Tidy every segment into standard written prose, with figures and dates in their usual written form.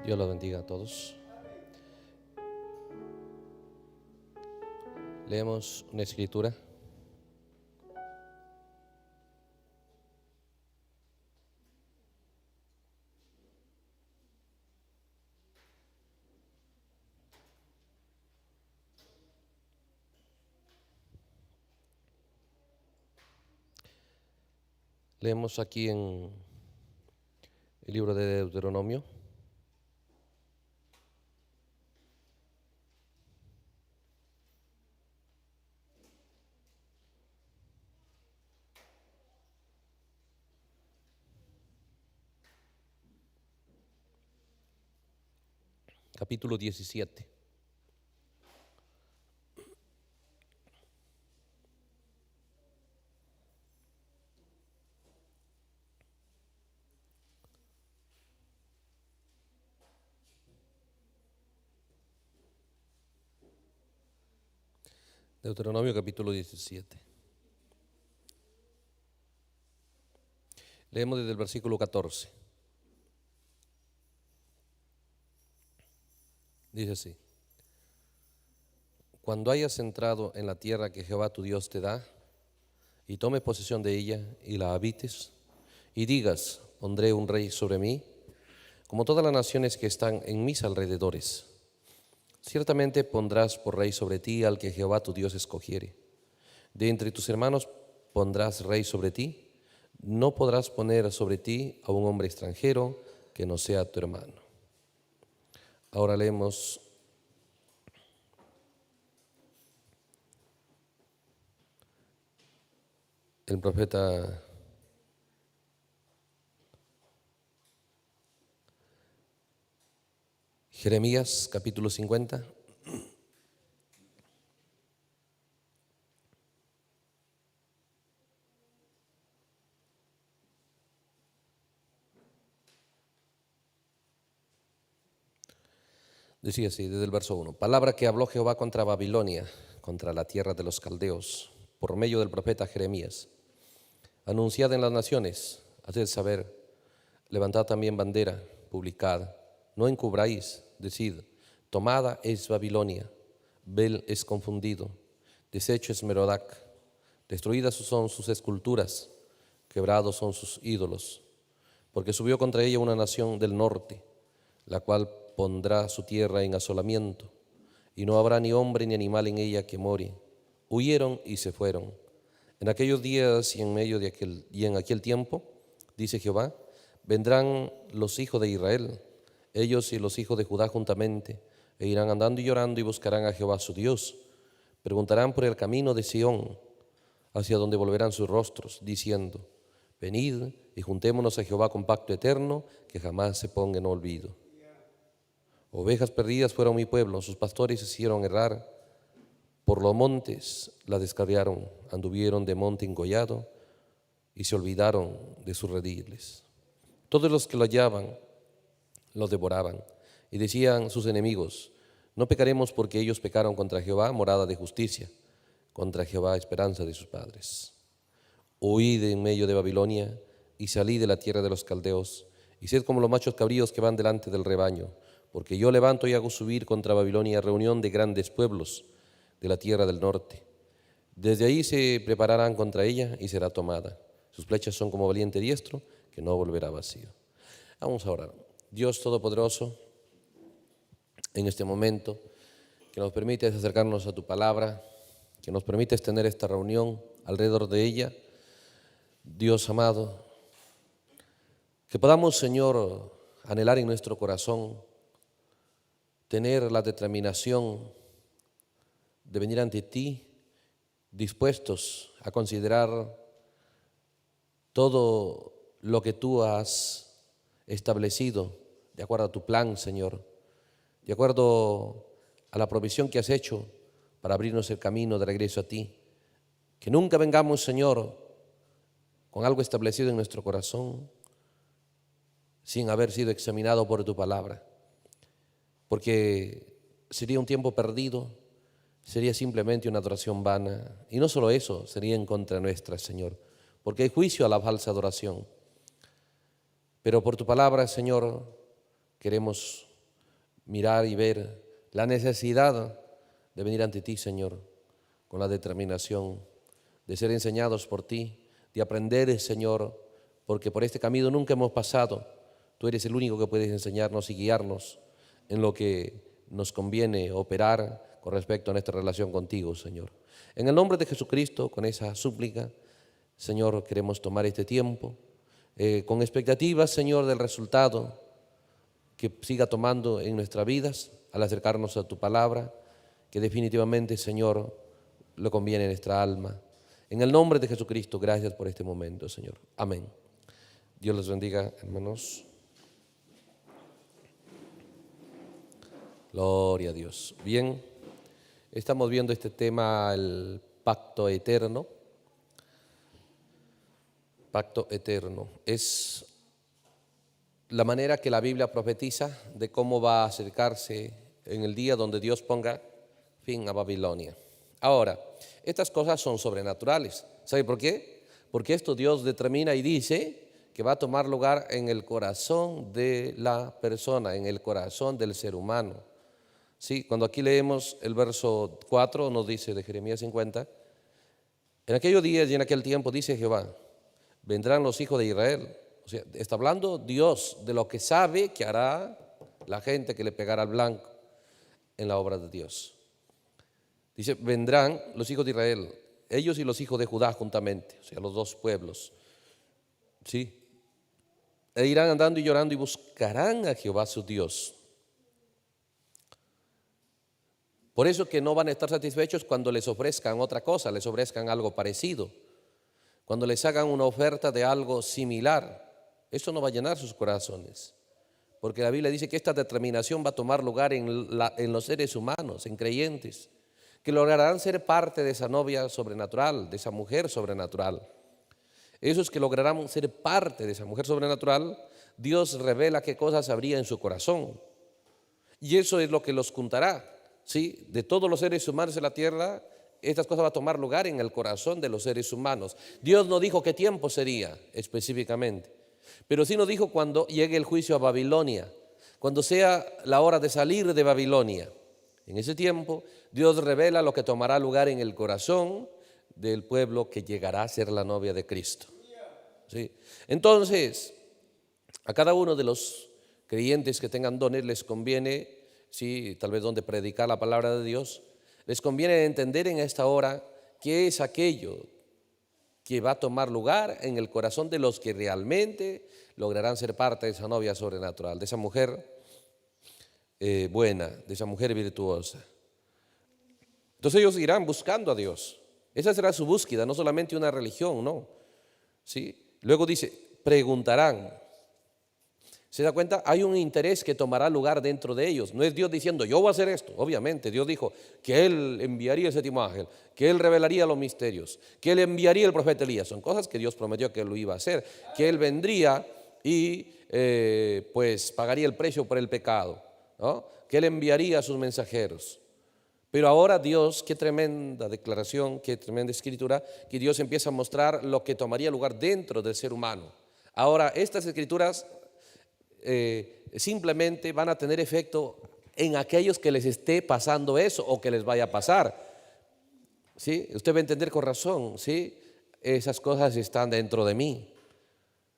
Dios los bendiga a todos. Leemos una escritura. Leemos aquí en el libro de Deuteronomio. Capítulo 17. Deuteronomio capítulo 17. Leemos desde el versículo 14. Dice así: Cuando hayas entrado en la tierra que Jehová tu Dios te da, y tomes posesión de ella y la habites, y digas: pondré un rey sobre mí, como todas las naciones que están en mis alrededores. Ciertamente pondrás por rey sobre ti al que Jehová tu Dios escogiere. De entre tus hermanos pondrás rey sobre ti. No podrás poner sobre ti a un hombre extranjero que no sea tu hermano. Ahora leemos el profeta Jeremías, capítulo 50. Decía así, desde el verso 1. Palabra que habló Jehová contra Babilonia, contra la tierra de los caldeos, por medio del profeta Jeremías. Anunciad en las naciones, haced saber, levantad también bandera, publicad, no encubráis, decid, tomada es Babilonia, Bel es confundido, deshecho es Merodac, destruidas son sus esculturas, quebrados son sus ídolos, porque subió contra ella una nación del norte, la cual pondrá su tierra en asolamiento, y no habrá ni hombre ni animal en ella que more. Huyeron y se fueron. En aquellos días y en aquel tiempo, dice Jehová, vendrán los hijos de Israel, ellos y los hijos de Judá juntamente, e irán andando y llorando y buscarán a Jehová su Dios. Preguntarán por el camino de Sión, hacia donde volverán sus rostros, diciendo: venid y juntémonos a Jehová con pacto eterno, que jamás se ponga en olvido. Ovejas perdidas fueron mi pueblo, sus pastores hicieron errar. Por los montes la descarriaron, anduvieron de monte engollado y se olvidaron de sus rediles. Todos los que lo hallaban los devoraban y decían sus enemigos: no pecaremos porque ellos pecaron contra Jehová, morada de justicia, contra Jehová, esperanza de sus padres. Huid en medio de Babilonia y salid de la tierra de los caldeos y sed como los machos cabríos que van delante del rebaño, porque yo levanto y hago subir contra Babilonia reunión de grandes pueblos de la tierra del norte. Desde ahí se prepararán contra ella y será tomada. Sus flechas son como valiente diestro que no volverá vacío. Vamos a orar. Dios Todopoderoso, en este momento, que nos permites acercarnos a tu palabra, que nos permites tener esta reunión alrededor de ella. Dios amado, que podamos, Señor, anhelar en nuestro corazón, tener la determinación de venir ante ti, dispuestos a considerar todo lo que tú has establecido de acuerdo a tu plan, Señor, de acuerdo a la provisión que has hecho para abrirnos el camino de regreso a ti. Que nunca vengamos, Señor, con algo establecido en nuestro corazón sin haber sido examinado por tu palabra, porque sería un tiempo perdido, sería simplemente una adoración vana, y no solo eso, sería en contra nuestra, Señor, porque hay juicio a la falsa adoración. Pero por tu palabra, Señor, queremos mirar y ver la necesidad de venir ante ti, Señor, con la determinación de ser enseñados por ti, de aprender, Señor, porque por este camino nunca hemos pasado. Tú eres el único que puedes enseñarnos y guiarnos en lo que nos conviene operar con respecto a nuestra relación contigo, Señor. En el nombre de Jesucristo, con esa súplica, Señor, queremos tomar este tiempo con expectativas, Señor, del resultado que siga tomando en nuestras vidas al acercarnos a tu palabra, que definitivamente, Señor, le conviene a nuestra alma. En el nombre de Jesucristo, gracias por este momento, Señor. Amén. Dios les bendiga, hermanos. Gloria a Dios. Bien, estamos viendo este tema, el pacto eterno. Pacto eterno es la manera que la Biblia profetiza de cómo va a acercarse en el día donde Dios ponga fin a Babilonia. Ahora, estas cosas son sobrenaturales. ¿Sabe por qué? Porque esto Dios determina y dice que va a tomar lugar en el corazón de la persona, en el corazón del ser humano. Sí, cuando aquí leemos el verso 4, nos dice de Jeremías 50, en aquellos días y en aquel tiempo, dice Jehová, vendrán los hijos de Israel. O sea, está hablando Dios de lo que sabe que hará la gente que le pegará al blanco en la obra de Dios. Dice, vendrán los hijos de Israel, ellos y los hijos de Judá juntamente, o sea, los dos pueblos. Sí. E irán andando y llorando y buscarán a Jehová su Dios. Por eso que no van a estar satisfechos cuando les ofrezcan otra cosa, les ofrezcan algo parecido. Cuando les hagan una oferta de algo similar, eso no va a llenar sus corazones. Porque la Biblia dice que esta determinación va a tomar lugar en los seres humanos, en creyentes, que lograrán ser parte de esa novia sobrenatural, de esa mujer sobrenatural. Esos que lograrán ser parte de esa mujer sobrenatural, Dios revela qué cosas habría en su corazón. Y eso es lo que los juntará. ¿Sí? De todos los seres humanos en la tierra, estas cosas van a tomar lugar en el corazón de los seres humanos. Dios no dijo qué tiempo sería específicamente, pero sí nos dijo cuando llegue el juicio a Babilonia, cuando sea la hora de salir de Babilonia. En ese tiempo, Dios revela lo que tomará lugar en el corazón del pueblo que llegará a ser la novia de Cristo. ¿Sí? Entonces, a cada uno de los creyentes que tengan dones les conviene, sí, tal vez donde predicar la palabra de Dios, les conviene entender en esta hora qué es aquello que va a tomar lugar en el corazón de los que realmente lograrán ser parte de esa novia sobrenatural, de esa mujer buena, de esa mujer virtuosa. Entonces ellos irán buscando a Dios. Esa será su búsqueda, no solamente una religión, no. ¿Sí? Luego dice, preguntarán. ¿Se da cuenta? Hay un interés que tomará lugar dentro de ellos. No es Dios diciendo, yo voy a hacer esto. Obviamente, Dios dijo que Él enviaría el séptimo ángel, que Él revelaría los misterios, que Él enviaría el profeta Elías. Son cosas que Dios prometió que Él lo iba a hacer, que Él vendría y pues pagaría el precio por el pecado, ¿no? Que Él enviaría a sus mensajeros. Pero ahora Dios, qué tremenda declaración, qué tremenda escritura, que Dios empieza a mostrar lo que tomaría lugar dentro del ser humano. Ahora, estas escrituras simplemente van a tener efecto en aquellos que les esté pasando eso o que les vaya a pasar. ¿Sí? Usted va a entender con razón, ¿sí? Esas cosas están dentro de mí.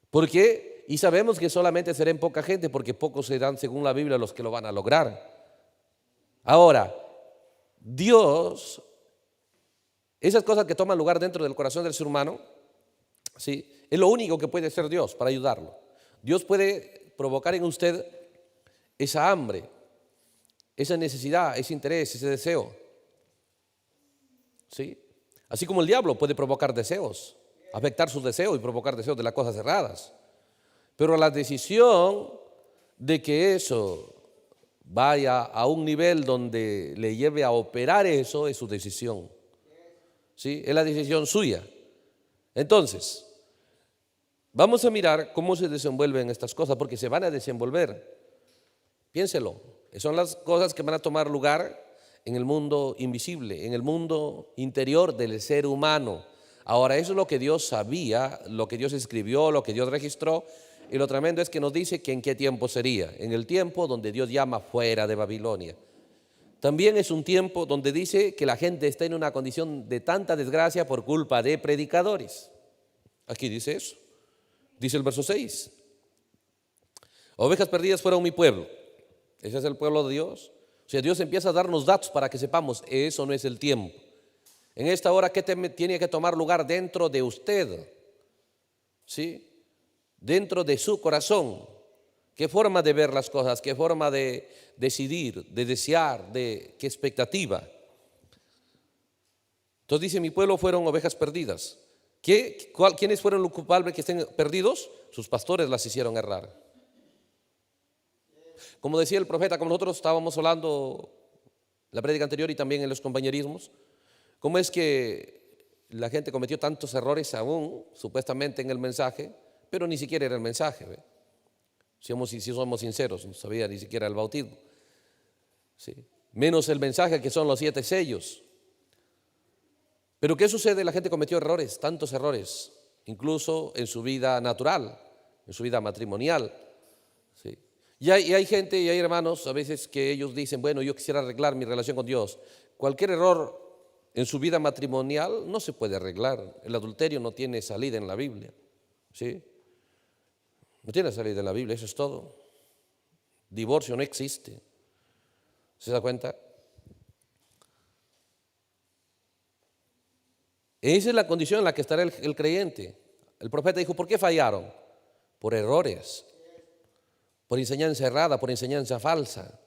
¿Por qué? Y sabemos que solamente serán poca gente, porque pocos serán, según la Biblia, los que lo van a lograr. Ahora, Dios, esas cosas que toman lugar dentro del corazón del ser humano, ¿sí? Es lo único que puede hacer Dios para ayudarlo. Dios puede provocar en usted esa hambre, esa necesidad, ese interés, ese deseo. ¿Sí? Así como el diablo puede provocar deseos, afectar sus deseos y provocar deseos de las cosas cerradas. Pero la decisión de que eso vaya a un nivel donde le lleve a operar eso es su decisión. ¿Sí? Es la decisión suya. Entonces, vamos a mirar cómo se desenvuelven estas cosas, porque se van a desenvolver. Piénselo, son las cosas que van a tomar lugar en el mundo invisible, en el mundo interior del ser humano. Ahora, eso es lo que Dios sabía, lo que Dios escribió, lo que Dios registró, Y lo tremendo es que nos dice que en qué tiempo sería. En el tiempo donde Dios llama fuera de Babilonia. También es un tiempo donde dice que la gente está en una condición de tanta desgracia por culpa de predicadores. Aquí dice eso. Dice el verso 6. Ovejas perdidas fueron mi pueblo. Ese es el pueblo de Dios. O sea, Dios empieza a darnos datos para que sepamos, eso no es el tiempo. En esta hora, ¿qué tiene que tomar lugar dentro de usted? ¿Sí? Dentro de su corazón. ¿Qué forma de ver las cosas? ¿Qué forma de decidir, de desear, de qué expectativa? Entonces dice, mi pueblo fueron ovejas perdidas. ¿Quiénes fueron los culpables que estén perdidos? Sus pastores las hicieron errar. Como decía el profeta, como nosotros estábamos hablando la prédica anterior y también en los compañerismos, ¿cómo es que la gente cometió tantos errores aún, supuestamente en el mensaje, pero ni siquiera era el mensaje? ¿Ve? Si somos sinceros, no sabía ni siquiera el bautismo. ¿Sí? Menos el mensaje que son los 7 sellos. Pero ¿qué sucede? La gente cometió errores, tantos errores, incluso en su vida natural, en su vida matrimonial. ¿Sí? Y hay gente y hay hermanos a veces que ellos dicen, bueno, yo quisiera arreglar mi relación con Dios. Cualquier error en su vida matrimonial no se puede arreglar. El adulterio no tiene salida en la Biblia. ¿Sí? No tiene salida en la Biblia, eso es todo. Divorcio no existe. ¿Se da cuenta? Esa es la condición en la que estará el creyente. El profeta dijo, ¿por qué fallaron? Por errores, por enseñanza errada, por enseñanza falsa.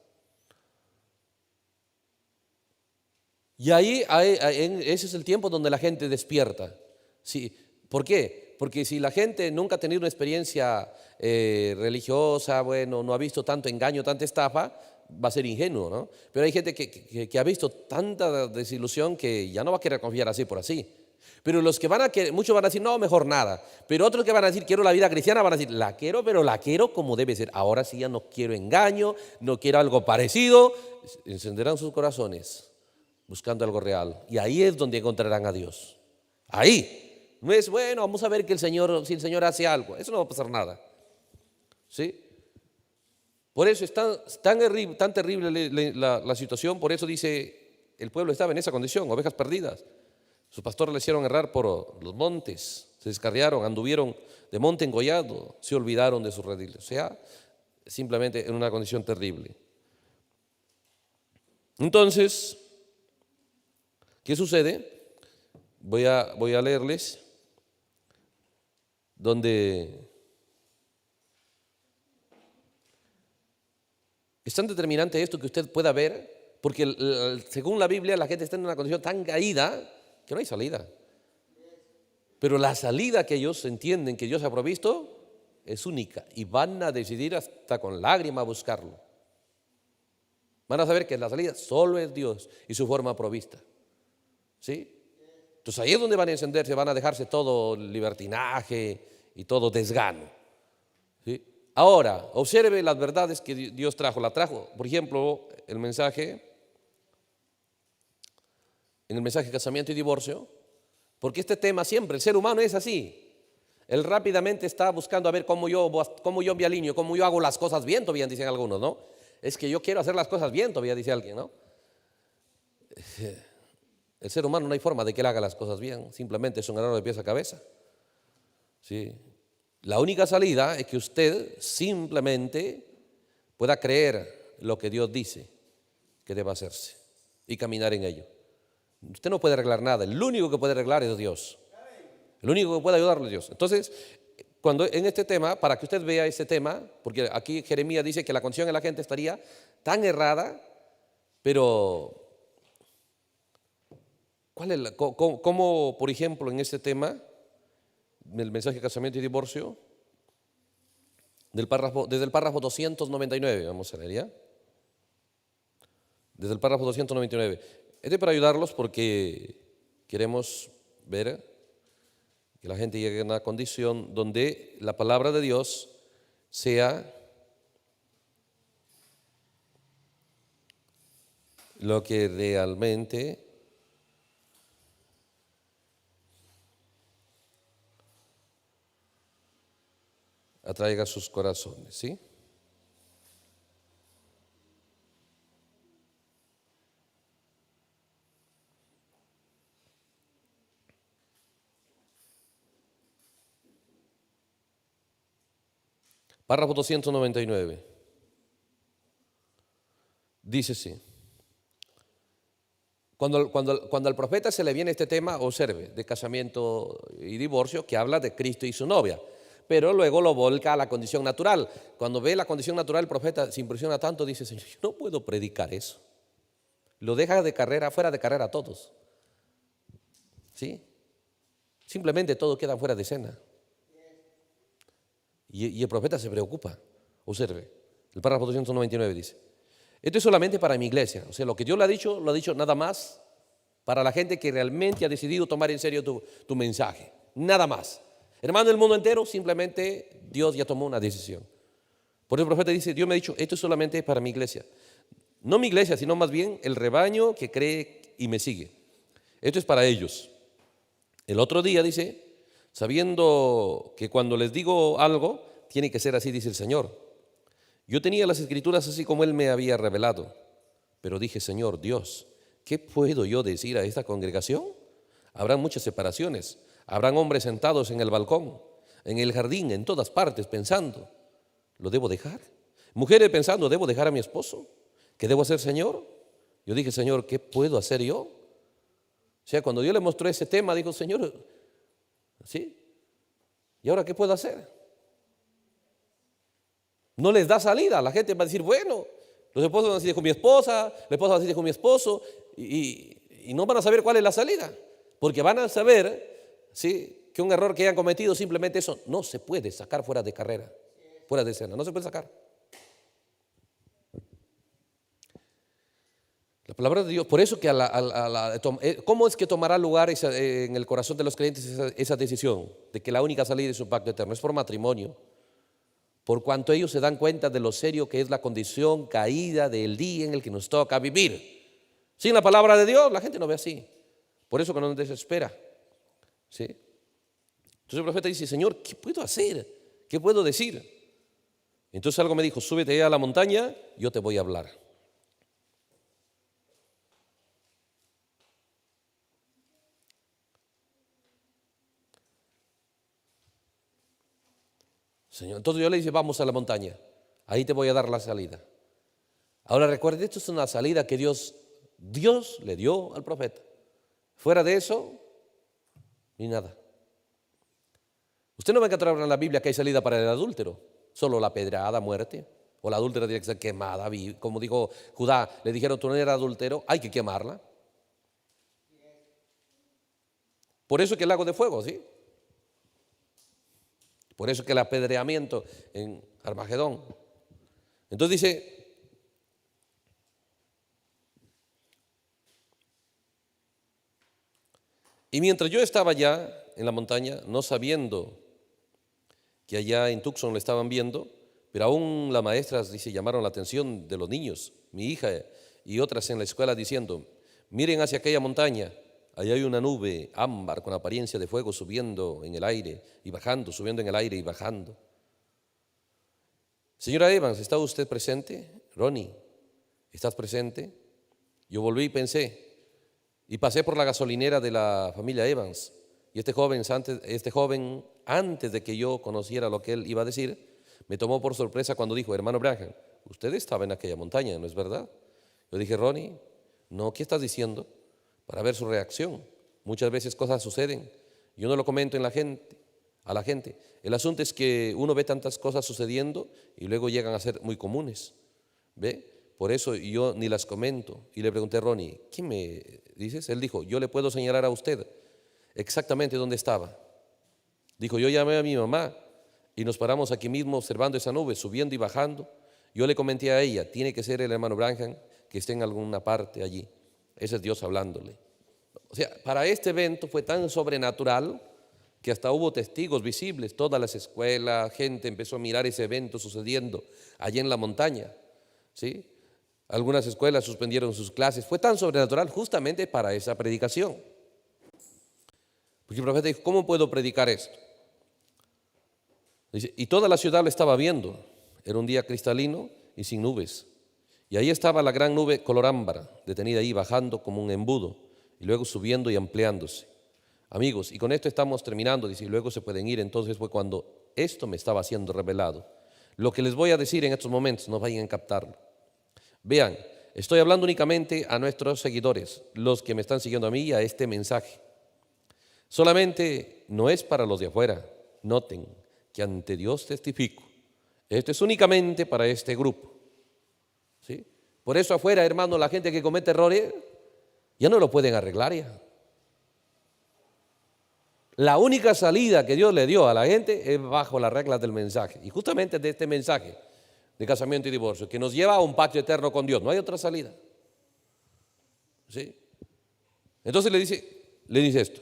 Y ese es el tiempo donde la gente despierta. Sí, ¿por qué? Porque si la gente nunca ha tenido una experiencia religiosa, bueno, no ha visto tanto engaño, tanta estafa, va a ser ingenuo, ¿no? Pero hay gente que ha visto tanta desilusión que ya no va a querer confiar así por así. Pero los que van a querer, muchos van a decir, no, mejor nada. Pero otros que van a decir, quiero la vida cristiana, van a decir, la quiero, pero la quiero como debe ser. Ahora sí ya no quiero engaño, no quiero algo parecido. Encenderán sus corazones buscando algo real. Y ahí es donde encontrarán a Dios. Ahí. No es, bueno, vamos a ver que si el Señor hace algo. Eso no va a pasar nada. ¿Sí? Por eso es tan terrible la situación. Por eso dice, el pueblo estaba en esa condición, ovejas perdidas. Sus pastores le hicieron errar por los montes, se descarriaron, anduvieron de monte engollado, se olvidaron de sus rediles. O sea, simplemente en una condición terrible. Entonces, ¿qué sucede? Voy a leerles donde es tan determinante esto que usted pueda ver, porque según la Biblia la gente está en una condición tan caída que no hay salida. Pero la salida que ellos entienden que Dios ha provisto es única y van a decidir hasta con lágrimas buscarlo. Van a saber que la salida solo es Dios y su forma provista. ¿Sí? Entonces ahí es donde van a encenderse, van a dejarse todo libertinaje y todo desgano. ¿Sí? Ahora, observe las verdades que Dios trajo. La trajo, por ejemplo, el mensaje, en el mensaje casamiento y divorcio, porque este tema siempre, el ser humano es así. Él rápidamente está buscando a ver cómo yo me alineo, cómo yo hago las cosas bien, todavía dicen algunos, ¿no? Es que yo quiero hacer las cosas bien, todavía dice alguien, ¿no? El ser humano no hay forma de que él haga las cosas bien, simplemente es un error de pies a cabeza. ¿Sí? La única salida es que usted simplemente pueda creer lo que Dios dice que debe hacerse y caminar en ello. Usted no puede arreglar nada, el único que puede arreglar es Dios. El único que puede ayudarle es Dios. Entonces, cuando en este tema, para que usted vea este tema, porque aquí Jeremías dice que la condición de la gente estaría tan errada, pero ¿cómo, por ejemplo, en este tema, del mensaje de casamiento y divorcio, desde el párrafo 299, vamos a leer ya, desde el párrafo 299, para ayudarlos porque queremos ver que la gente llegue a una condición donde la palabra de Dios sea lo que realmente atraiga sus corazones, ¿sí? Párrafo 299. Dice así. Cuando al profeta se le viene este tema, observe, de casamiento y divorcio, que habla de Cristo y su novia, pero luego lo volca a la condición natural. Cuando ve la condición natural, el profeta se impresiona tanto, dice, Señor, yo no puedo predicar eso. Lo deja de carrera, fuera de carrera a todos. ¿Sí? Simplemente todos quedan fuera de escena. Y el profeta se preocupa. Observe, el párrafo 299 dice, esto es solamente para mi iglesia. O sea, lo que Dios lo ha dicho nada más para la gente que realmente ha decidido tomar en serio tu mensaje. Nada más. Hermano del mundo entero, simplemente Dios ya tomó una decisión. Por eso el profeta dice, Dios me ha dicho, esto es solamente para mi iglesia. No mi iglesia, sino más bien el rebaño que cree y me sigue. Esto es para ellos. El otro día dice, sabiendo que cuando les digo algo, tiene que ser así, dice el Señor. Yo tenía las escrituras así como Él me había revelado, pero dije, Señor Dios, ¿qué puedo yo decir a esta congregación? Habrán muchas separaciones, habrán hombres sentados en el balcón, en el jardín, en todas partes, pensando, ¿lo debo dejar? Mujeres pensando, ¿debo dejar a mi esposo? ¿Qué debo hacer, Señor? Yo dije, Señor, ¿qué puedo hacer yo? O sea, cuando Dios le mostró ese tema, dijo, Señor, ¿sí? ¿Y ahora qué puedo hacer? No les da salida. La gente va a decir, bueno, los esposos van a decir con mi esposa, la esposa va a decir con mi esposo, y no van a saber cuál es la salida, porque van a saber, ¿sí?, que un error que hayan cometido, simplemente eso no se puede sacar fuera de carrera, fuera de escena, no se puede sacar. La palabra de Dios, por eso que ¿cómo es que tomará lugar en el corazón de los creyentes esa decisión de que la única salida es un pacto eterno? Es por matrimonio. Por cuanto ellos se dan cuenta de lo serio que es la condición caída del día en el que nos toca vivir. Sin la palabra de Dios, la gente no ve así. Por eso que no nos desespera. ¿Sí? Entonces el profeta dice, Señor, ¿qué puedo hacer? ¿Qué puedo decir? Entonces algo me dijo, súbete a la montaña, yo te voy a hablar. Señor, entonces yo le dije, vamos a la montaña, ahí te voy a dar la salida. Ahora recuerde, esto es una salida que Dios le dio al profeta. Fuera de eso, ni nada. Usted no va a encontrar en la Biblia que hay salida para el adúltero, solo la pedrada, muerte, o la adúltera tiene que ser quemada, como dijo Judá, le dijeron, tú no eres adúltero, hay que quemarla. Por eso que el lago de fuego, ¿sí? Por eso que el apedreamiento en Armagedón. Entonces dice, y mientras yo estaba allá en la montaña, no sabiendo que allá en Tucson le estaban viendo, pero aún las maestras, dice, llamaron la atención de los niños, mi hija y otras en la escuela diciendo, miren hacia aquella montaña. Allá hay una nube ámbar con apariencia de fuego subiendo en el aire y bajando, subiendo en el aire y bajando. Señora Evans, ¿está usted presente? Ronnie, ¿estás presente? Yo volví y pensé, y pasé por la gasolinera de la familia Evans, y este joven, antes de que yo conociera lo que él iba a decir, me tomó por sorpresa cuando dijo, hermano Branham, usted estaba en aquella montaña, ¿no es verdad? Yo dije, Ronnie, no, ¿qué estás diciendo? Para ver su reacción. Muchas veces cosas suceden. Yo no lo comento a la gente. El asunto es que uno ve tantas cosas sucediendo y luego llegan a ser muy comunes. ¿Ve? Por eso yo ni las comento. Y le pregunté a Ronnie, ¿qué me dices? Él dijo, yo le puedo señalar a usted exactamente dónde estaba. Dijo, yo llamé a mi mamá y nos paramos aquí mismo observando esa nube, subiendo y bajando. Yo le comenté a ella, tiene que ser el hermano Branham que esté en alguna parte allí. Ese es Dios hablándole. O sea, para este evento fue tan sobrenatural que hasta hubo testigos visibles, todas las escuelas, gente empezó a mirar ese evento sucediendo allí en la montaña, ¿sí? Algunas escuelas suspendieron sus clases, fue tan sobrenatural justamente para esa predicación. Porque el profeta dijo, ¿cómo puedo predicar esto? Dice, y toda la ciudad lo estaba viendo. Era un día cristalino y sin nubes. Y ahí estaba la gran nube color ámbar, detenida ahí, bajando como un embudo, y luego subiendo y ampliándose. Amigos, y con esto estamos terminando, dice, y luego se pueden ir. Entonces fue cuando esto me estaba siendo revelado. Lo que les voy a decir en estos momentos, no vayan a captarlo. Vean, estoy hablando únicamente a nuestros seguidores, los que me están siguiendo a mí y a este mensaje. Solamente no es para los de afuera. Noten que ante Dios testifico. Esto es únicamente para este grupo. ¿Sí? Por eso afuera, hermano, la gente que comete errores ya no lo pueden arreglar ya. La única salida que Dios le dio a la gente es bajo las reglas del mensaje. Y justamente de este mensaje de casamiento y divorcio, que nos lleva a un pacto eterno con Dios. No hay otra salida. ¿Sí? Entonces le dice esto.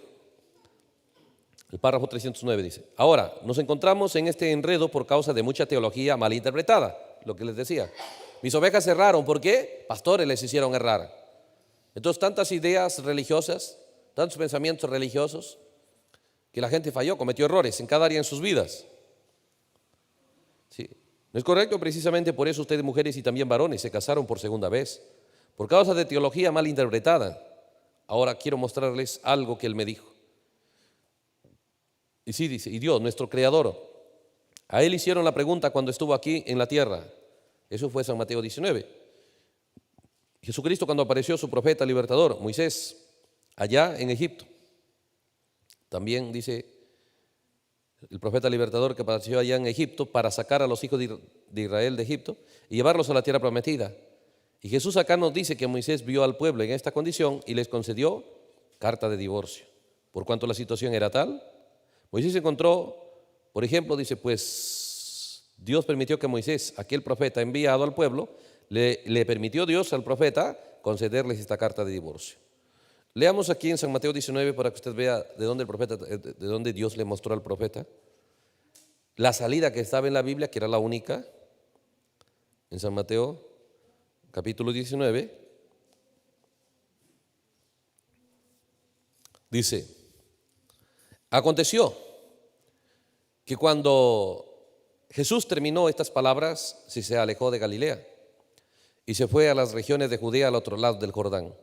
El párrafo 309 dice, ahora nos encontramos en este enredo por causa de mucha teología mal interpretada, lo que les decía. Mis ovejas erraron, ¿por qué? Pastores les hicieron errar. Entonces tantas ideas religiosas, tantos pensamientos religiosos, que la gente falló, cometió errores en cada área en sus vidas. ¿Sí? ¿No es correcto? Precisamente por eso ustedes, mujeres y también varones, se casaron por segunda vez, por causa de teología mal interpretada. Ahora quiero mostrarles algo que él me dijo. Y sí, dice, y Dios, nuestro creador, a él hicieron la pregunta cuando estuvo aquí en la tierra. Eso fue San Mateo 19. Jesucristo cuando apareció su profeta libertador, Moisés, allá en Egipto. También dice el profeta libertador que apareció allá en Egipto para sacar a los hijos de Israel de Egipto y llevarlos a la tierra prometida. Y Jesús acá nos dice que Moisés vio al pueblo en esta condición y les concedió carta de divorcio. Por cuanto la situación era tal, Moisés se encontró, por ejemplo, dice, pues Dios permitió que Moisés, aquel profeta enviado al pueblo, le permitió Dios al profeta concederles esta carta de divorcio. Leamos aquí en San Mateo 19 para que usted vea de dónde Dios le mostró al profeta la salida que estaba en la Biblia, que era la única, en San Mateo capítulo 19. Dice, aconteció que cuando Jesús terminó estas palabras, se alejó de Galilea y se fue a las regiones de Judea al otro lado del Jordán.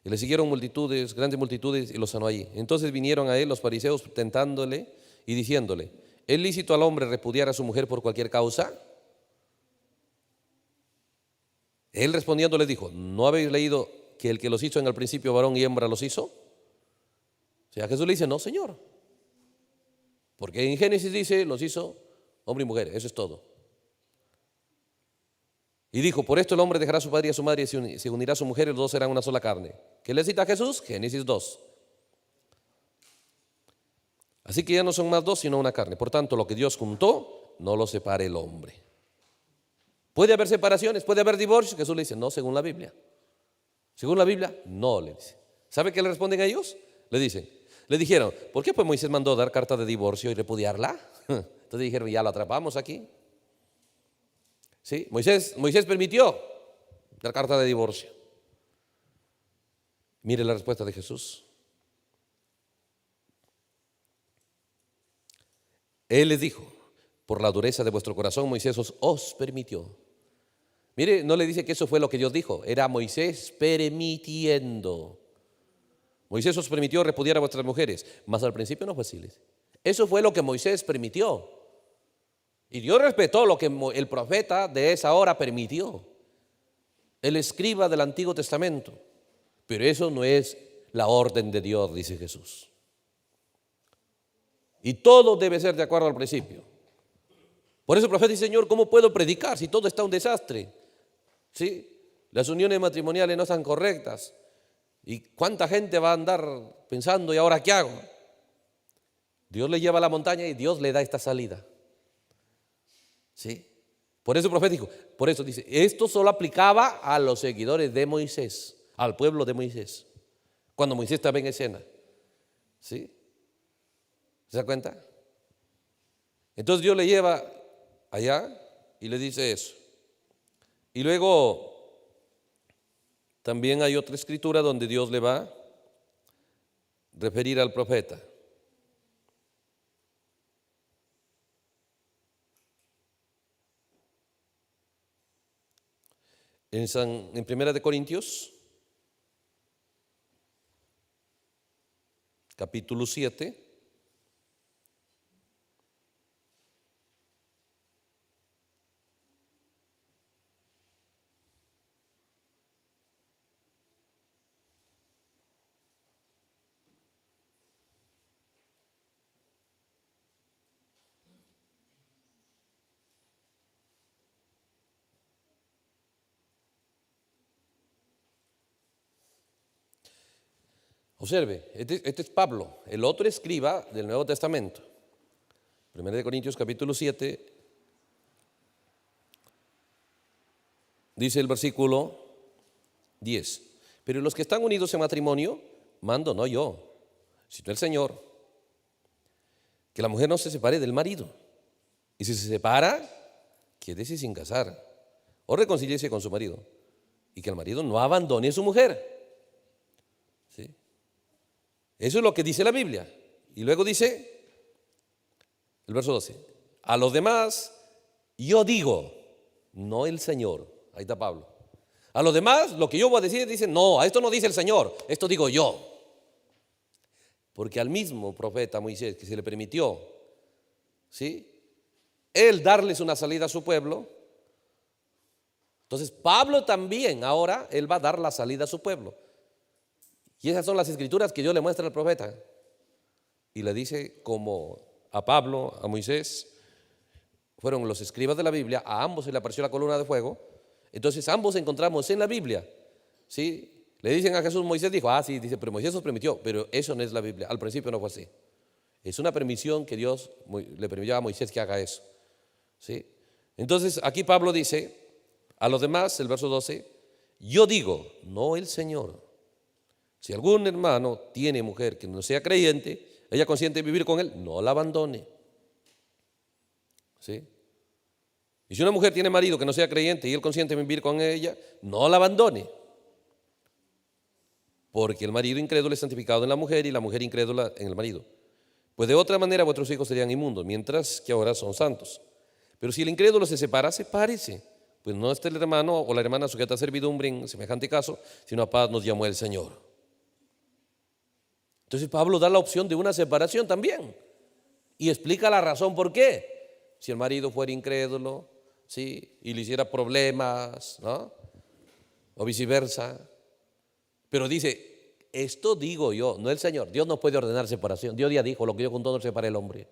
Y le siguieron multitudes, grandes multitudes, y lo sanó allí. Entonces vinieron a él los fariseos tentándole y diciéndole, ¿es lícito al hombre repudiar a su mujer por cualquier causa? Él respondiendo les dijo, ¿no habéis leído que el que los hizo en el principio varón y hembra los hizo? O sea, Jesús le dice, no, Señor. Porque en Génesis dice, los hizo hombre y mujer, eso es todo. Y dijo, por esto el hombre dejará a su padre y a su madre y se unirá a su mujer y los dos serán una sola carne. ¿Qué le cita a Jesús? Génesis 2. Así que ya no son más dos sino una carne. Por tanto, lo que Dios juntó, no lo separe el hombre. ¿Puede haber separaciones? ¿Puede haber divorcios? Jesús le dice, no, según la Biblia. Según la Biblia, no, le dice. ¿Sabe qué le responden a ellos? Le dijeron, ¿por qué pues Moisés mandó dar carta de divorcio y repudiarla? Entonces dijeron, ya lo atrapamos aquí. ¿Sí? Moisés permitió dar carta de divorcio. Mire la respuesta de Jesús. Él les dijo, por la dureza de vuestro corazón Moisés os permitió. Mire, no le dice que eso fue lo que Dios dijo, era Moisés permitiendo. Moisés os permitió repudiar a vuestras mujeres, mas al principio no fue así. Eso fue lo que Moisés permitió. Y Dios respetó lo que el profeta de esa hora permitió, el escriba del Antiguo Testamento. Pero eso no es la orden de Dios, dice Jesús. Y todo debe ser de acuerdo al principio. Por eso el profeta dice, Señor, ¿cómo puedo predicar si todo está un desastre? ¿Sí? Las uniones matrimoniales no están correctas. ¿Y cuánta gente va a andar pensando, ¿y ahora qué hago? Dios le lleva a la montaña y Dios le da esta salida. ¿Sí? Por eso el profeta dijo, por eso dice, esto solo aplicaba a los seguidores de Moisés, al pueblo de Moisés, cuando Moisés estaba en escena. ¿Sí? ¿Se da cuenta? Entonces Dios le lleva allá y le dice eso. Y luego también hay otra escritura donde Dios le va a referir al profeta. En Primera de Corintios, capítulo 7. Observe, este es Pablo, el otro escriba del Nuevo Testamento. 1 de Corintios capítulo 7, dice el versículo 10. Pero los que están unidos en matrimonio, mando no yo, sino el Señor, que la mujer no se separe del marido. Y si se separa, quédese sin casar, o reconcíliese con su marido. Y que el marido no abandone a su mujer. ¿Sí? Eso es lo que dice la Biblia. Y luego dice el verso 12: a los demás yo digo, no el Señor. Ahí está Pablo. A los demás lo que yo voy a decir, dicen, no, a esto no dice el Señor, esto digo yo. Porque al mismo profeta Moisés, que se le permitió, ¿sí?, él darles una salida a su pueblo, entonces Pablo también ahora, él va a dar la salida a su pueblo. Y esas son las escrituras que Dios le muestra al profeta. Y le dice, como a Pablo, a Moisés, fueron los escribas de la Biblia, a ambos se le apareció la columna de fuego. Entonces ambos encontramos en la Biblia, ¿sí? Le dicen a Jesús, Moisés dijo, sí, dice, pero Moisés os permitió, pero eso no es la Biblia. Al principio no fue así. Es una permisión que Dios le permitió a Moisés que haga eso, ¿sí? Entonces aquí Pablo dice, a los demás, el verso 12, yo digo, no el Señor. Si algún hermano tiene mujer que no sea creyente, ella consiente en vivir con él, no la abandone. ¿Sí? Y si una mujer tiene marido que no sea creyente y él consiente en vivir con ella, no la abandone. Porque el marido incrédulo es santificado en la mujer y la mujer incrédula en el marido. Pues de otra manera vuestros hijos serían inmundos, mientras que ahora son santos. Pero si el incrédulo se separa, sepárese. Pues no está el hermano o la hermana sujeta a servidumbre en semejante caso, sino a paz nos llamó el Señor. Entonces Pablo da la opción de una separación también y explica la razón por qué. Si el marido fuera incrédulo, ¿sí?, y le hiciera problemas, ¿no?, o viceversa. Pero dice, esto digo yo, no el Señor. Dios no puede ordenar separación. Dios ya dijo, lo que yo juntó no separe el hombre.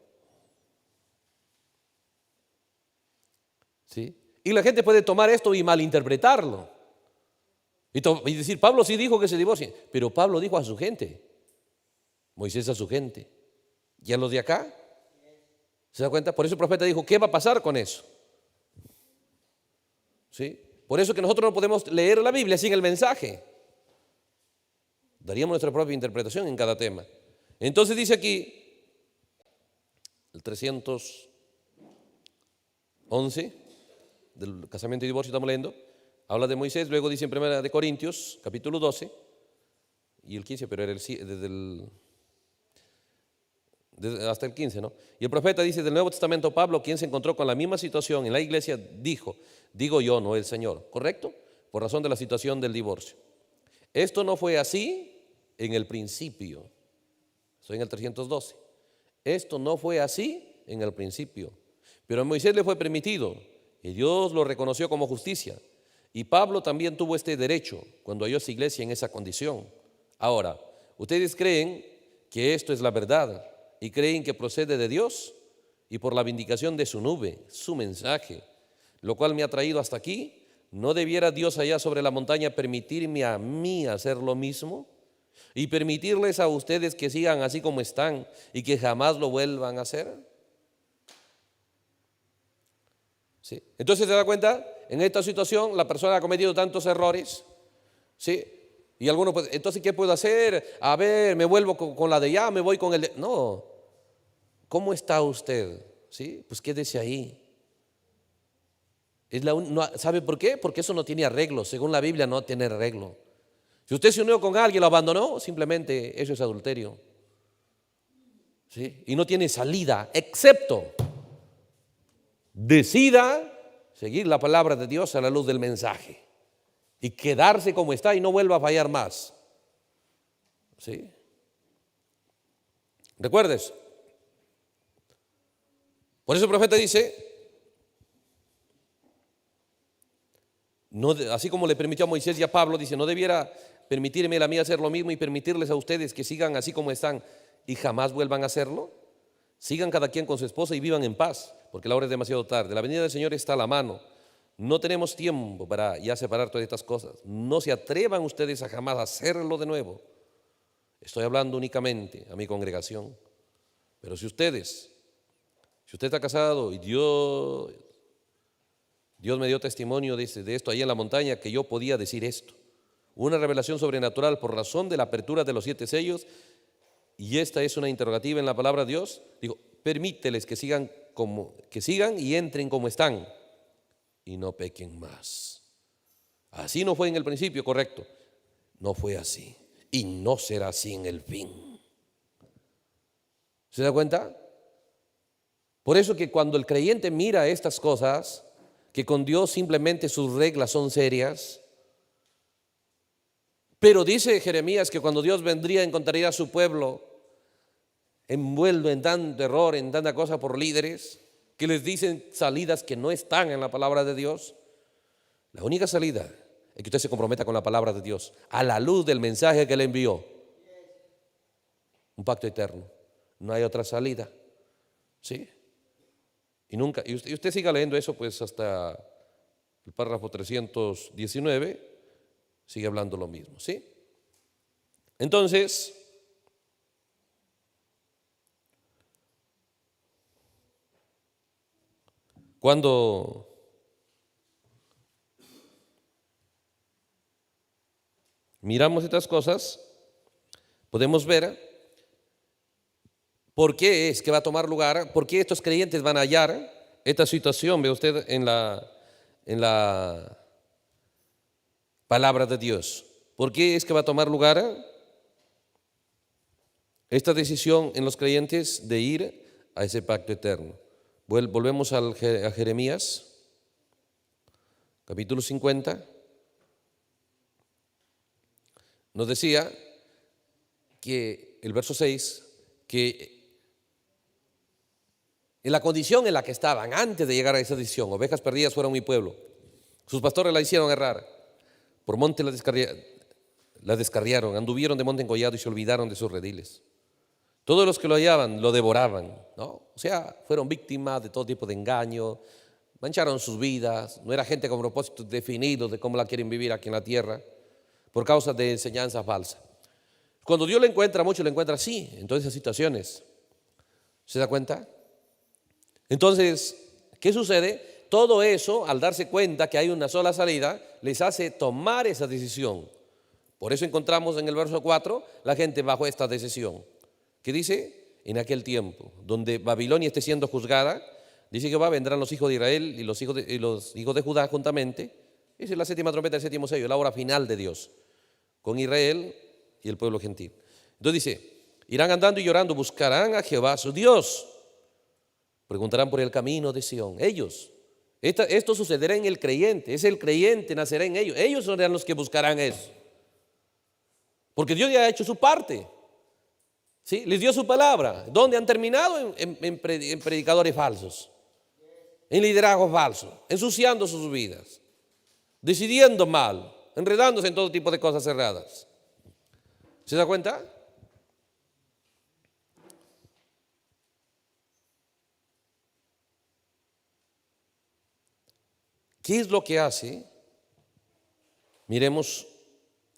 ¿Sí? Y la gente puede tomar esto y malinterpretarlo y decir, Pablo sí dijo que se divorcien, pero Pablo dijo a su gente, Moisés a su gente, y a los de acá. ¿Se da cuenta? Por eso el profeta dijo, ¿qué va a pasar con eso? ¿Sí? Por eso que nosotros no podemos leer la Biblia sin el mensaje. Daríamos nuestra propia interpretación en cada tema. Entonces dice aquí, el 311 del casamiento y divorcio, estamos leyendo, habla de Moisés, luego dice en 1 de Corintios, capítulo 12, y el 15, pero era hasta el 15, ¿no? Y el profeta dice del Nuevo Testamento, Pablo, quien se encontró con la misma situación en la iglesia, digo yo, no el Señor, ¿correcto? Por razón de la situación del divorcio. Esto no fue así en el principio. Estoy en el 312. Esto no fue así en el principio, pero a Moisés le fue permitido y Dios lo reconoció como justicia. Y Pablo también tuvo este derecho cuando halló esa iglesia en esa condición. Ahora, ¿ustedes creen que esto es la verdad y creen que procede de Dios y por la vindicación de su nube, su mensaje, lo cual me ha traído hasta aquí? ¿No debiera Dios allá sobre la montaña permitirme a mí hacer lo mismo y permitirles a ustedes que sigan así como están y que jamás lo vuelvan a hacer? ¿Sí? Entonces, ¿se da cuenta? En esta situación la persona ha cometido tantos errores, ¿sí? Y algunos, pues, entonces, ¿qué puedo hacer? A ver, me vuelvo con la de ya, me voy con el de... No, ¿cómo está usted? ¿Sí? Pues quédese ahí. ¿Sabe por qué? Porque eso no tiene arreglo, según la Biblia no tiene arreglo. Si usted se unió con alguien y lo abandonó, simplemente eso es adulterio. ¿Sí? Y no tiene salida, excepto decida seguir la palabra de Dios a la luz del mensaje. y quedarse como está y no vuelva a fallar más. ¿Sí? ¿Recuerdes? Por eso el profeta dice, no, así como le permitió a Moisés y a Pablo, dice, no debiera permitirme a mí hacer lo mismo y permitirles a ustedes que sigan así como están y jamás vuelvan a hacerlo. Sigan cada quien con su esposa y vivan en paz, porque la hora es demasiado tarde. La venida del Señor está a la mano. No tenemos tiempo para ya separar todas estas cosas. No se atrevan ustedes a jamás hacerlo de nuevo. Estoy hablando únicamente a mi congregación. Pero si usted está casado y Dios me dio testimonio de esto ahí en la montaña, que yo podía decir esto. Una revelación sobrenatural por razón de la apertura de los 7 sellos, y esta es una interrogativa en la palabra de Dios. Digo, permíteles que sigan y entren como están y no pequen más. Así no fue en el principio, correcto. No fue así y no será así en el fin. ¿Se da cuenta? Por eso que cuando el creyente mira estas cosas, que con Dios simplemente sus reglas son serias, pero dice Jeremías que cuando Dios vendría encontraría a su pueblo envuelto en tanto error, en tanta cosa por líderes que les dicen salidas que no están en la palabra de Dios. La única salida es que usted se comprometa con la palabra de Dios a la luz del mensaje que le envió. Un pacto eterno. No hay otra salida. ¿Sí? Y usted siga leyendo eso pues hasta el párrafo 319, sigue hablando lo mismo, ¿sí? Entonces, cuando miramos estas cosas, podemos ver por qué es que va a tomar lugar, por qué estos creyentes van a hallar esta situación, ve usted en la palabra de Dios. ¿Por qué es que va a tomar lugar esta decisión en los creyentes de ir a ese pacto eterno? Volvemos a Jeremías, capítulo 50. Nos decía que el verso 6, que en la condición en la que estaban antes de llegar a esa decisión, ovejas perdidas fueron mi pueblo. Sus pastores la hicieron errar. Por monte la descarriaron, anduvieron de monte en collado y se olvidaron de sus rediles. Todos los que lo hallaban lo devoraban, ¿no? O sea, fueron víctimas de todo tipo de engaño, mancharon sus vidas, no era gente con propósitos definidos de cómo la quieren vivir aquí en la tierra, por causa de enseñanza falsa. Cuando Dios le encuentra mucho, le encuentra así, en todas esas situaciones. ¿Se da cuenta? Entonces, ¿qué sucede? Todo eso, al darse cuenta que hay una sola salida, les hace tomar esa decisión. Por eso encontramos en el verso 4 la gente bajo esta decisión. ¿Qué dice? En aquel tiempo, donde Babilonia esté siendo juzgada, dice que vendrán los hijos de Israel y los hijos de Judá juntamente. Esa es la séptima trompeta del séptimo sello, la hora final de Dios, con Israel y el pueblo gentil. Entonces dice, irán andando y llorando, buscarán a Jehová su Dios. Preguntarán por el camino de Sión. Ellos. Esto sucederá en el creyente. Es el creyente, nacerá en ellos. Ellos serán los que buscarán eso. Porque Dios ya ha hecho su parte. ¿Sí? Les dio su palabra. ¿Dónde han terminado? En predicadores falsos. En liderazgo falso. Ensuciando sus vidas. Decidiendo mal. Enredándose en todo tipo de cosas cerradas. ¿Se da cuenta? ¿Qué es lo que hace? Miremos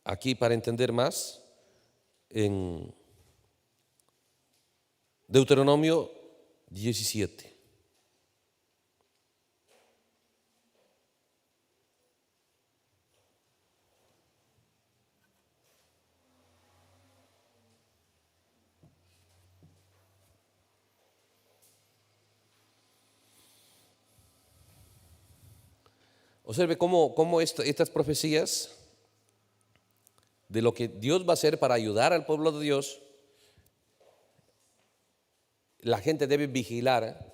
aquí para entender más en Deuteronomio 17. Observe cómo estas profecías de lo que Dios va a hacer para ayudar al pueblo de Dios, la gente debe vigilar,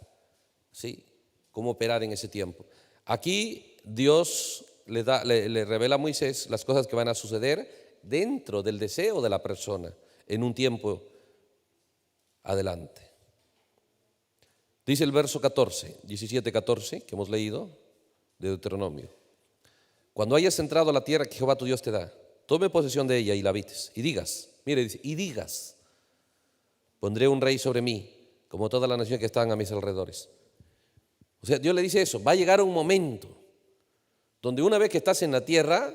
¿sí?, cómo operar en ese tiempo. Aquí Dios le revela a Moisés las cosas que van a suceder dentro del deseo de la persona en un tiempo adelante. Dice el verso 14, 17-14 que hemos leído de Deuteronomio: cuando hayas entrado a la tierra que Jehová tu Dios te da, tome posesión de ella y la habites, y digas, mire, dice, y digas, pondré un rey sobre mí, como todas las naciones que están a mis alrededores. O sea, Dios le dice eso, va a llegar un momento donde una vez que estás en la tierra,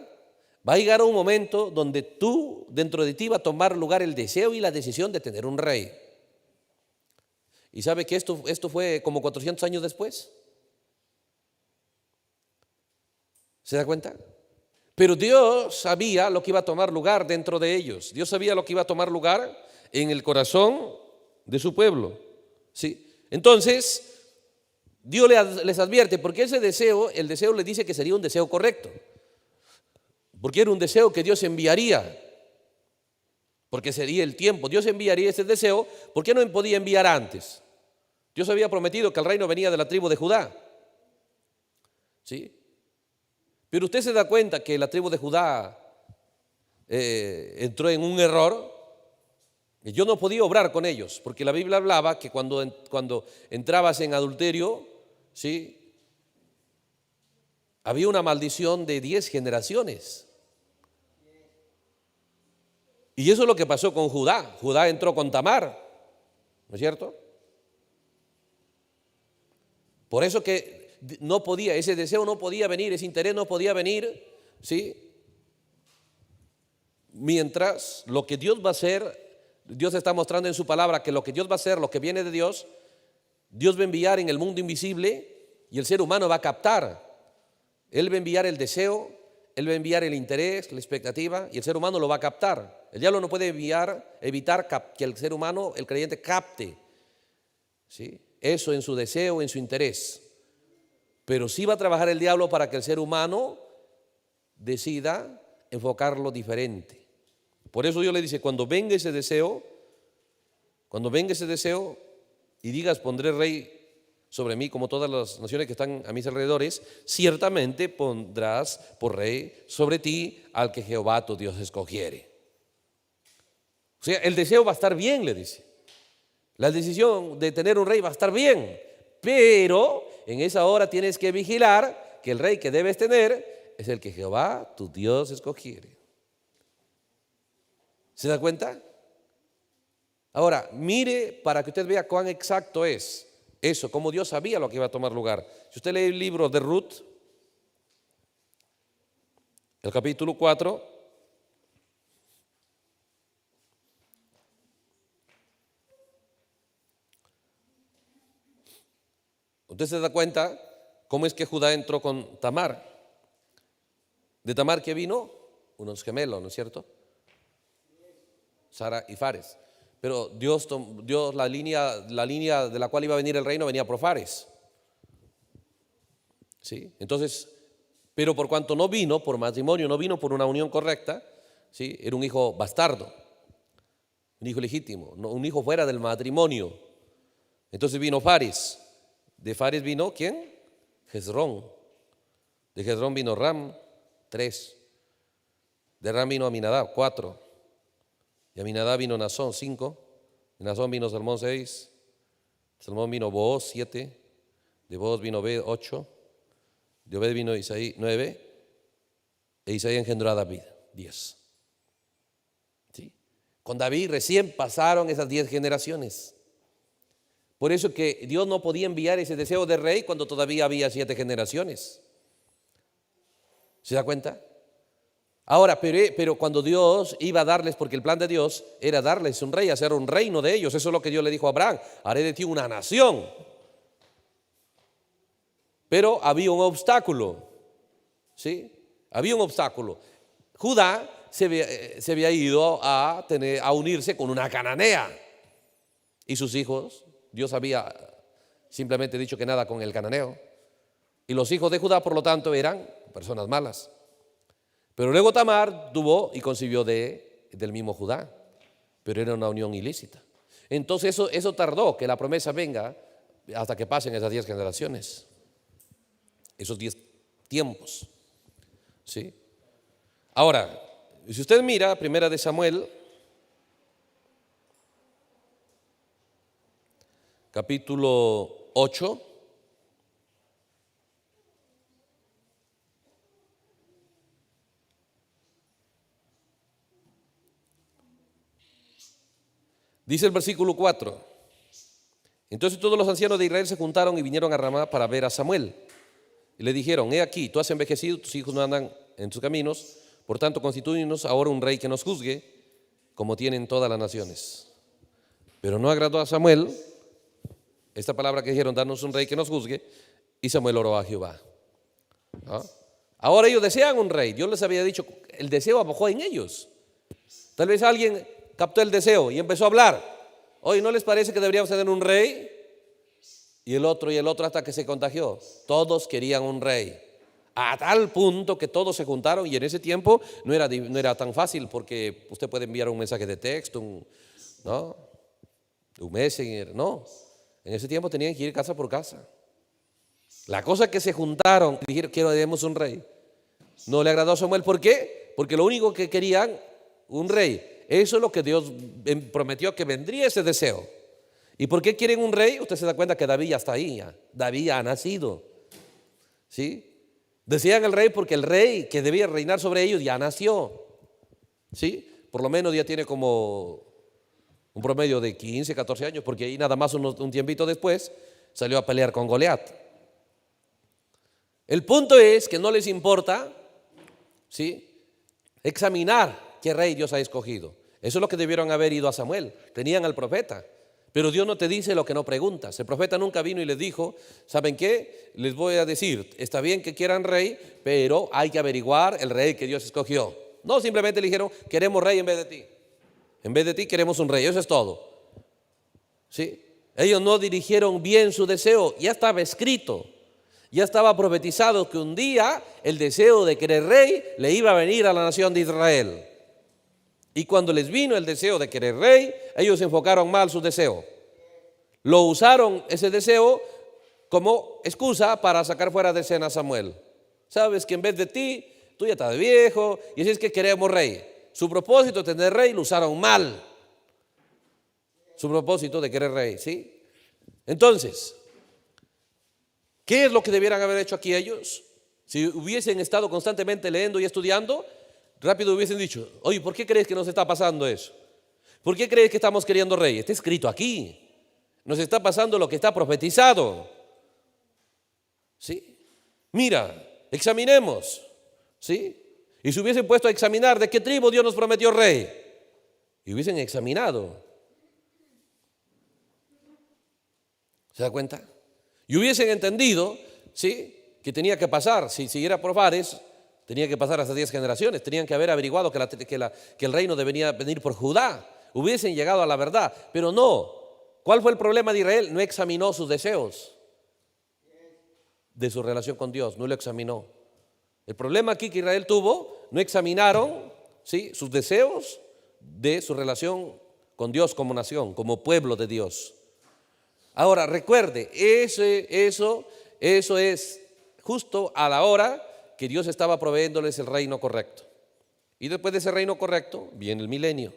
va a llegar un momento donde tú, dentro de ti, va a tomar lugar el deseo y la decisión de tener un rey. ¿Y sabe que esto fue como 400 años después? ¿Se da cuenta? Pero Dios sabía lo que iba a tomar lugar dentro de ellos. Dios sabía lo que iba a tomar lugar en el corazón de su pueblo. ¿Sí? Entonces, Dios les advierte, porque ese deseo, el deseo le dice que sería un deseo correcto. Porque era un deseo que Dios enviaría. Porque sería el tiempo. Dios enviaría ese deseo. ¿Por qué no podía enviar antes? Dios había prometido que el reino venía de la tribu de Judá. ¿Sí? Pero usted se da cuenta que la tribu de Judá entró en un error. Yo no podía obrar con ellos, porque la Biblia hablaba que cuando entrabas en adulterio, ¿sí?, había una maldición de 10 generaciones. Y eso es lo que pasó con Judá. Judá entró con Tamar, ¿no es cierto? Por eso que no podía, ese deseo no podía venir, ese interés no podía venir, ¿sí?, mientras lo que Dios va a hacer, Dios está mostrando en su palabra que lo que Dios va a hacer, lo que viene de Dios, Dios va a enviar en el mundo invisible y el ser humano va a captar. Él va a enviar el deseo, Él va a enviar el interés, la expectativa, y el ser humano lo va a captar. El diablo no puede evitar que el ser humano, el creyente, capte, ¿sí?, eso en su deseo, en su interés. Pero sí va a trabajar el diablo para que el ser humano decida enfocarlo diferente. Por eso Dios le dice, cuando venga ese deseo y digas, pondré rey sobre mí como todas las naciones que están a mis alrededores, ciertamente pondrás por rey sobre ti al que Jehová tu Dios escogiere. O sea, el deseo va a estar bien, le dice. La decisión de tener un rey va a estar bien, pero en esa hora tienes que vigilar que el rey que debes tener es el que Jehová tu Dios escogiere. ¿Se da cuenta? Ahora, mire para que usted vea cuán exacto es eso, cómo Dios sabía lo que iba a tomar lugar. Si usted lee el libro de Ruth, el capítulo 4, usted se da cuenta cómo es que Judá entró con Tamar. De Tamar, ¿qué vino? Unos gemelos, ¿no es cierto? Sara y Fares. Pero Dios la línea de la cual iba a venir el reino venía por Fares. ¿Sí? Entonces, pero por cuanto no vino por matrimonio, no vino por una unión correcta, ¿sí?, era un hijo bastardo, un hijo legítimo, un hijo fuera del matrimonio. Entonces vino Fares. De Fares vino, ¿quién? Hezrón. De Hezrón vino Ram, 3. De Ram vino Aminadab, 4. Y Aminadab vino Nazón, 5. De Nazón vino Salmón, 6. De Salmón vino Booz, 7. De Booz vino Obed, 8. De Obed vino Isaí, 9. E Isaí engendró a David, 10. ¿Sí? Con David recién pasaron esas 10 generaciones. Por eso que Dios no podía enviar ese deseo de rey cuando todavía había 7 generaciones. ¿Se da cuenta? Ahora, pero cuando Dios iba a darles, porque el plan de Dios era darles un rey, hacer un reino de ellos. Eso es lo que Dios le dijo a Abraham: haré de ti una nación. Pero había un obstáculo, ¿sí? Había un obstáculo. Judá se había ido a unirse con una cananea. Y sus hijos, Dios había simplemente dicho que nada con el cananeo. Y los hijos de Judá, por lo tanto, eran personas malas. Pero luego Tamar tuvo y concibió del mismo Judá, pero era una unión ilícita. Entonces eso tardó que la promesa venga hasta que pasen esas 10 generaciones, esos 10 tiempos. ¿Sí? Ahora, si usted mira Primera de Samuel, capítulo 8, dice el versículo 4. Entonces todos los ancianos de Israel se juntaron y vinieron a Ramá para ver a Samuel. Y le dijeron: he aquí, tú has envejecido, tus hijos no andan en sus caminos, por tanto constitúyenos ahora un rey que nos juzgue, como tienen todas las naciones. Pero no agradó a Samuel esta palabra que dijeron: danos un rey que nos juzgue, y Samuel oró a Jehová. ¿Ah? Ahora ellos desean un rey. Dios les había dicho, el deseo abajó en ellos. Tal vez alguien captó el deseo y empezó a hablar. Oye, ¿no les parece que deberíamos tener un rey? Y el otro hasta que se contagió. Todos querían un rey. A tal punto que todos se juntaron, y en ese tiempo no era tan fácil, porque usted puede enviar un mensaje de texto, ¿no? Un messenger, no. En ese tiempo tenían que ir casa por casa. La cosa es que se juntaron y dijeron: queremos un rey. No le agradó a Samuel. ¿Por qué? Porque lo único que querían, un rey. Eso es lo que Dios prometió, que vendría ese deseo. ¿Y por qué quieren un rey? Usted se da cuenta que David ya está ahí, ya. David ya ha nacido. ¿Sí? Decían el rey porque el rey que debía reinar sobre ellos ya nació. ¿Sí? Por lo menos ya tiene como un promedio de 15, 14 años, porque ahí nada más un tiempito después salió a pelear con Goliat. El punto es que no les importa, ¿sí?, examinar qué rey Dios ha escogido. Eso es lo que debieron haber ido a Samuel. Tenían al profeta. Pero Dios no te dice lo que no preguntas. El profeta nunca vino y les dijo: ¿saben qué? Les voy a decir, está bien que quieran rey, pero hay que averiguar el rey que Dios escogió. No, simplemente le dijeron: queremos rey en vez de ti. En vez de ti queremos un rey. Eso es todo. ¿Sí? Ellos no dirigieron bien su deseo. Ya estaba escrito, ya estaba profetizado que un día el deseo de querer rey le iba a venir a la nación de Israel. Y cuando les vino el deseo de querer rey, ellos enfocaron mal su deseo. Lo usaron, ese deseo, como excusa para sacar fuera de escena a Samuel. Sabes que en vez de ti, tú ya estás viejo, y así es que queremos rey. Su propósito de tener rey lo usaron mal. Su propósito de querer rey, ¿sí? Entonces, ¿qué es lo que debieran haber hecho aquí ellos? Si hubiesen estado constantemente leyendo y estudiando, rápido hubiesen dicho: oye, ¿por qué crees que nos está pasando eso? ¿Por qué crees que estamos queriendo rey? Está escrito aquí. Nos está pasando lo que está profetizado. ¿Sí? Mira, examinemos. ¿Sí? Y se hubiesen puesto a examinar de qué tribu Dios nos prometió rey, y hubiesen examinado. ¿Se da cuenta? Y hubiesen entendido, ¿sí?, que tenía que pasar, si siguiera por Fares, tenía que pasar hasta 10 generaciones. Tenían que haber averiguado que el reino debía venir por Judá. Hubiesen llegado a la verdad, pero no. ¿Cuál fue el problema de Israel? No examinó sus deseos de su relación con Dios, no lo examinó. El problema aquí que Israel tuvo, no examinaron, ¿sí?, sus deseos de su relación con Dios como nación, como pueblo de Dios. Ahora recuerde, eso es justo a la hora que Dios estaba proveyéndoles el reino correcto. Y después de ese reino correcto viene el milenio,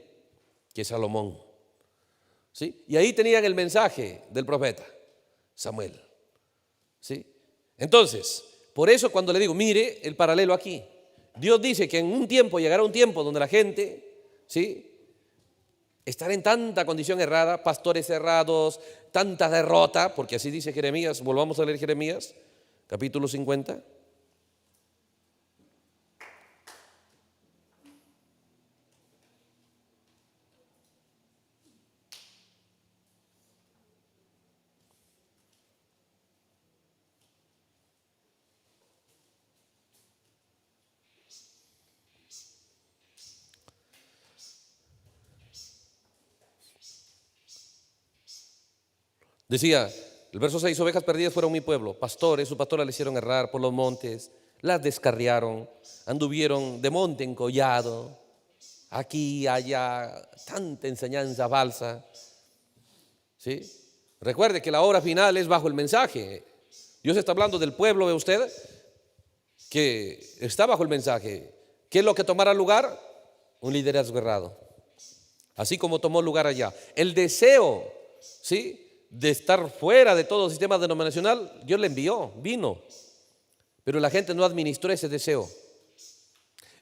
que es Salomón. ¿Sí? Y ahí tenían el mensaje del profeta Samuel. ¿Sí? Entonces, por eso cuando le digo, mire el paralelo aquí. Dios dice que en un tiempo llegará un tiempo donde la gente, ¿sí?, estará en tanta condición errada, pastores errados, tanta derrota, porque así dice Jeremías. Volvamos a leer Jeremías, capítulo 50. Decía el verso 6: ovejas perdidas fueron mi pueblo, pastores, sus pastores le hicieron errar por los montes, las descarriaron, anduvieron de monte en collado, aquí, allá, tanta enseñanza falsa. ¿Sí? Recuerde que la obra final es bajo el mensaje. Dios está hablando del pueblo, ¿ve usted?, que está bajo el mensaje. ¿Qué es lo que tomará lugar? Un liderazgo errado. Así como tomó lugar allá. El deseo, ¿sí?, de estar fuera de todo sistema denominacional, Dios le envió, vino. Pero la gente no administró ese deseo.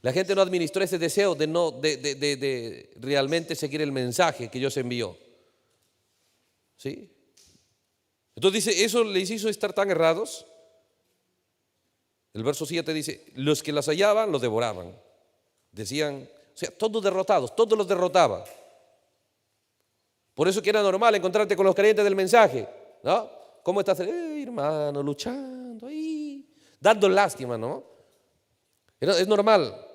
La gente no administró ese deseo de realmente seguir el mensaje que Dios envió. ¿Sí? Entonces dice, eso les hizo estar tan errados. El verso 7 dice, los que las hallaban los devoraban. Decían, o sea, todos derrotados, todos los derrotaba. Por eso que era normal encontrarte con los creyentes del mensaje, ¿no? ¿Cómo estás? Hermano, luchando ahí, dando lástima, ¿no? Es normal.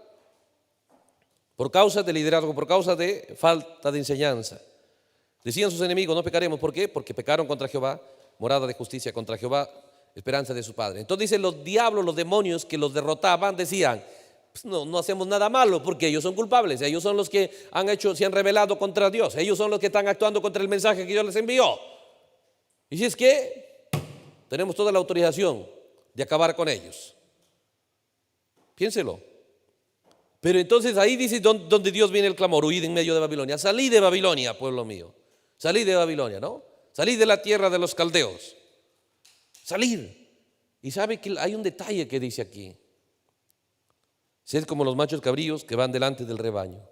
Por causa de liderazgo, por causa de falta de enseñanza. Decían sus enemigos, no pecaremos. ¿Por qué? Porque pecaron contra Jehová, morada de justicia, contra Jehová, esperanza de su Padre. Entonces dicen los diablos, los demonios que los derrotaban, decían, pues no hacemos nada malo porque ellos son culpables. Ellos son los que se han rebelado contra Dios. Ellos son los que están actuando contra el mensaje que Dios les envió. Y si es que tenemos toda la autorización de acabar con ellos. Piénselo. Pero entonces ahí dice donde Dios viene el clamor, huid en medio de Babilonia. Salí de Babilonia, pueblo mío. Salí de Babilonia, ¿no? Salí de la tierra de los caldeos. Salir. Y sabe que hay un detalle que dice aquí. Sed como los machos cabríos que van delante del rebaño.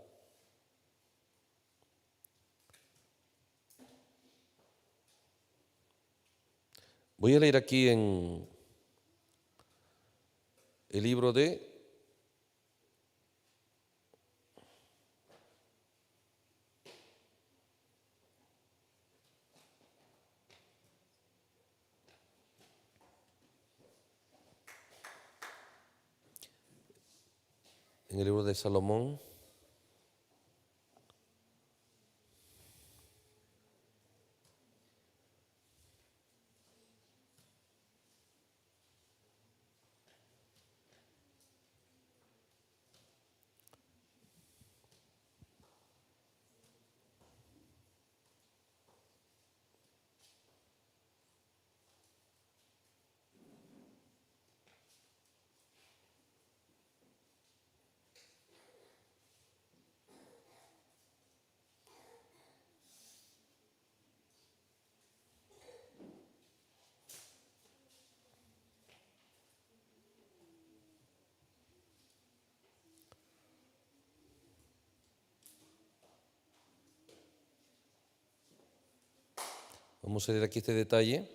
Voy a leer aquí en el libro de Salomón. Vamos a leer aquí este detalle.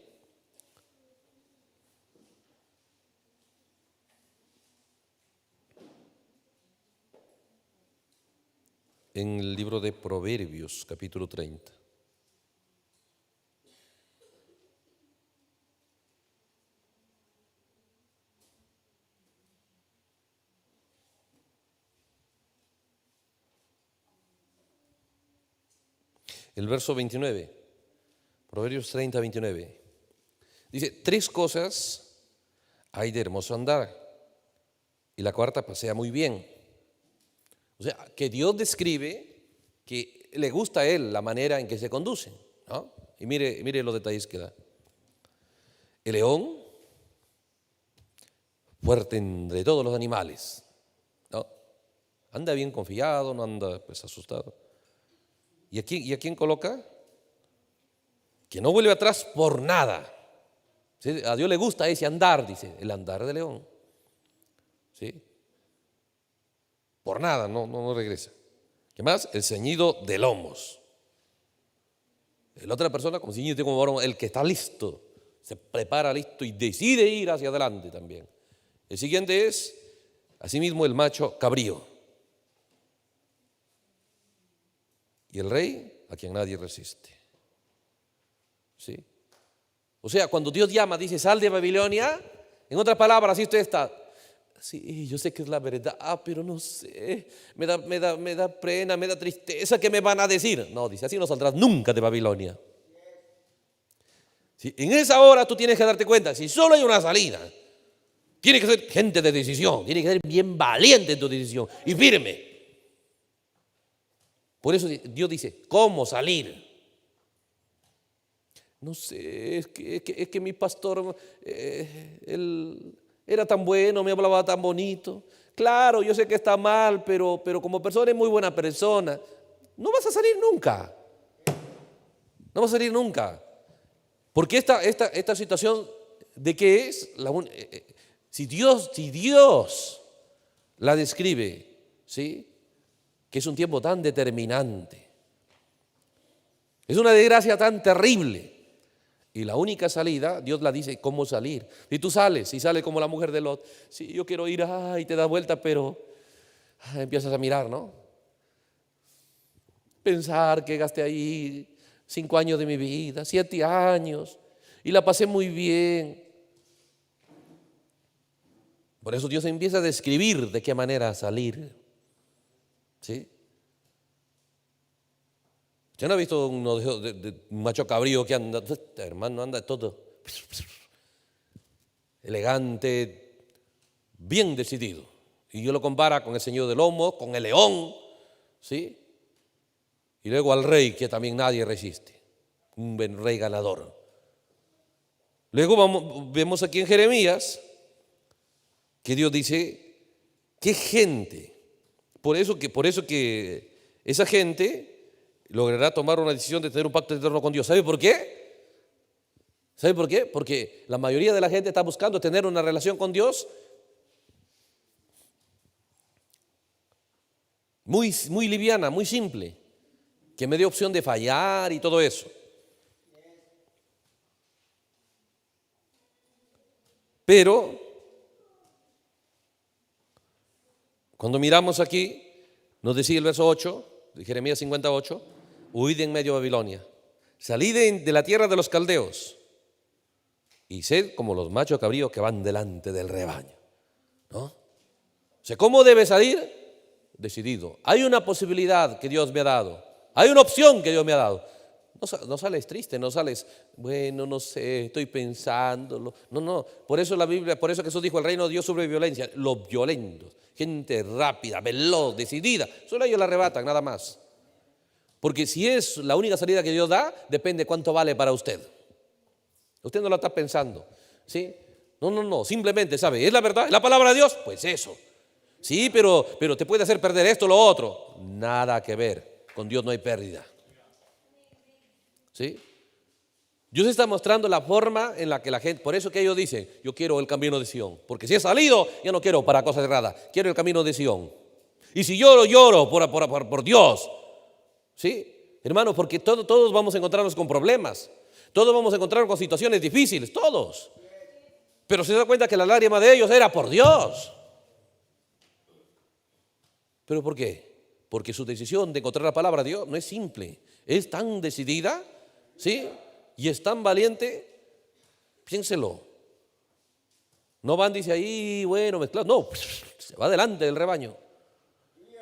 En el libro de Proverbios, capítulo 30. El verso 29. Proverbios 30, 29. Dice, 3 cosas hay de hermoso andar y la cuarta pasea muy bien. O sea, que Dios describe que le gusta a Él la manera en que se conducen, ¿no? Y mire los detalles que da. El león, fuerte entre todos los animales, ¿no? Anda bien confiado, no anda pues asustado. ¿Y a quién coloca? Que no vuelve atrás por nada. ¿Sí? A Dios le gusta ese andar, dice, el andar de león. ¿Sí? Por nada, no regresa. ¿Qué más? El ceñido de lomos. La otra persona con ceñido como varón, el que está listo, se prepara listo y decide ir hacia adelante también. El siguiente es, asimismo, el macho cabrío. Y el rey a quien nadie resiste. ¿Sí? O sea, cuando Dios llama, dice, sal de Babilonia, en otras palabras, así usted está. Sí, yo sé que es la verdad, pero no sé, me da pena, me da tristeza, ¿qué me van a decir? No, dice, así no saldrás nunca de Babilonia. ¿Sí? En esa hora tú tienes que darte cuenta, si solo hay una salida, tiene que ser gente de decisión, tiene que ser bien valiente en tu decisión y firme. Por eso Dios dice, ¿cómo salir? No sé, es que mi pastor, él era tan bueno, me hablaba tan bonito. Claro, yo sé que está mal, pero como persona es muy buena persona. No vas a salir nunca. No vas a salir nunca. Porque esta situación de qué es, si Dios la describe, ¿sí? Que es un tiempo tan determinante, es una desgracia tan terrible, y la única salida, Dios la dice cómo salir. Y tú sales, y sales como la mujer de Lot. Sí, yo quiero ir, y te das vuelta, pero empiezas a mirar, ¿no? Pensar que gasté ahí 5 años de mi vida, 7 años, y la pasé muy bien. Por eso Dios empieza a describir de qué manera salir. ¿Sí? ¿Usted no ha visto uno de un macho cabrío que anda, hermano, anda todo elegante, bien decidido? Y yo lo compara con el señor de lomo, con el león, ¿sí? Y luego al rey, que también nadie resiste, un buen rey ganador. Luego vemos aquí en Jeremías que Dios dice, ¿qué gente? Por eso que esa gente logrará tomar una decisión de tener un pacto eterno con Dios. ¿Sabe por qué? ¿Sabe por qué? Porque la mayoría de la gente está buscando tener una relación con Dios muy, muy liviana, muy simple, que me dé opción de fallar y todo eso. Pero cuando miramos aquí, nos decía el verso 8 de Jeremías 58, huid en medio de Babilonia, salid de la tierra de los caldeos y sed como los machos cabríos que van delante del rebaño, ¿no? O sea, ¿cómo debe salir? Decidido. Hay una posibilidad que Dios me ha dado, hay una opción que Dios me ha dado. No sales triste, no sales, bueno, no sé, estoy pensándolo. No, por eso la Biblia, por eso Jesús dijo, el reino de Dios sobre violencia, los violentos, gente rápida, veloz, decidida, solo ellos la arrebatan, nada más. Porque si es la única salida que Dios da, depende cuánto vale para usted. Usted no lo está pensando, ¿sí? No, simplemente, ¿sabe? ¿Es la verdad? ¿Es la palabra de Dios? Pues eso. Sí, pero te puede hacer perder esto o lo otro. Nada que ver, con Dios no hay pérdida. ¿Sí? Dios está mostrando la forma en la que la gente, por eso que ellos dicen, yo quiero el camino de Sion, porque si he salido, ya no quiero para cosas erradas, quiero el camino de Sion. Y si lloro por Dios, ¿sí? Hermanos, porque todos vamos a encontrarnos con problemas, todos vamos a encontrarnos con situaciones difíciles, todos. Pero se da cuenta que la lágrima de ellos era por Dios. ¿Pero por qué? Porque su decisión de encontrar la palabra de Dios no es simple, es tan decidida, ¿sí? Y es tan valiente, piénselo. No van, dice ahí, bueno, mezclado. No, se va delante del rebaño.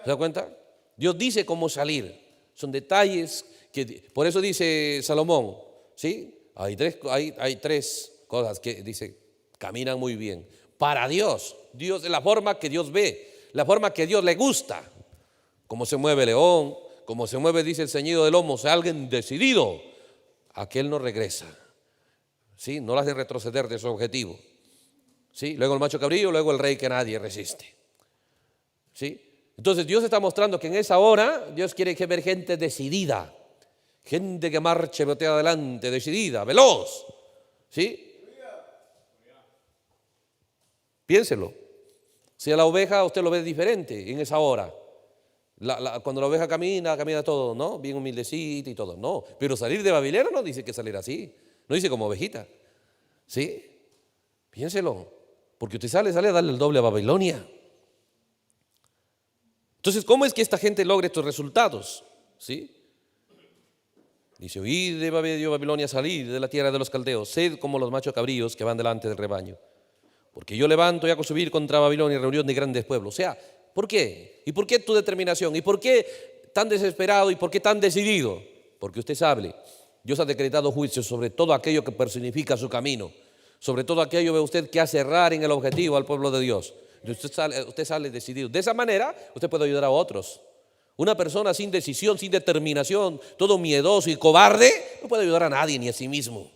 ¿Se da cuenta? Dios dice cómo salir. Son detalles que, por eso dice Salomón, ¿sí? Hay tres cosas que dice, caminan muy bien. Para Dios es la forma que Dios ve, la forma que Dios le gusta. Cómo se mueve el león, cómo se mueve, dice el ceñido del lomo, o sea, alguien decidido. Aquel no regresa, ¿sí? No lo hace retroceder de su objetivo, ¿sí? Luego el macho cabrillo, luego el rey que nadie resiste, ¿sí? Entonces Dios está mostrando que en esa hora Dios quiere ver gente decidida, gente que marche, botea adelante, decidida, veloz, ¿sí? Piénselo. Si a la oveja usted lo ve diferente en esa hora. Cuando la oveja camina todo, ¿no? Bien humildecita y todo, no. Pero salir de Babilonia no dice que salir así, no dice como ovejita, ¿sí? Piénselo, porque usted sale a darle el doble a Babilonia. Entonces, ¿cómo es que esta gente logra estos resultados? ¿Sí? Dice, huid de Babilonia, salid de la tierra de los caldeos, sed como los machos cabríos que van delante del rebaño. Porque yo levanto y hago subir contra Babilonia reunión de grandes pueblos. O sea, ¿por qué? ¿Y por qué tu determinación? ¿Y por qué tan desesperado? ¿Y por qué tan decidido? Porque usted sabe, Dios ha decretado juicio sobre todo aquello que personifica su camino, sobre todo aquello, ve usted, que hace errar en el objetivo al pueblo de Dios. Usted sale decidido. De esa manera, usted puede ayudar a otros. Una persona sin decisión, sin determinación, todo miedoso y cobarde, no puede ayudar a nadie ni a sí mismo.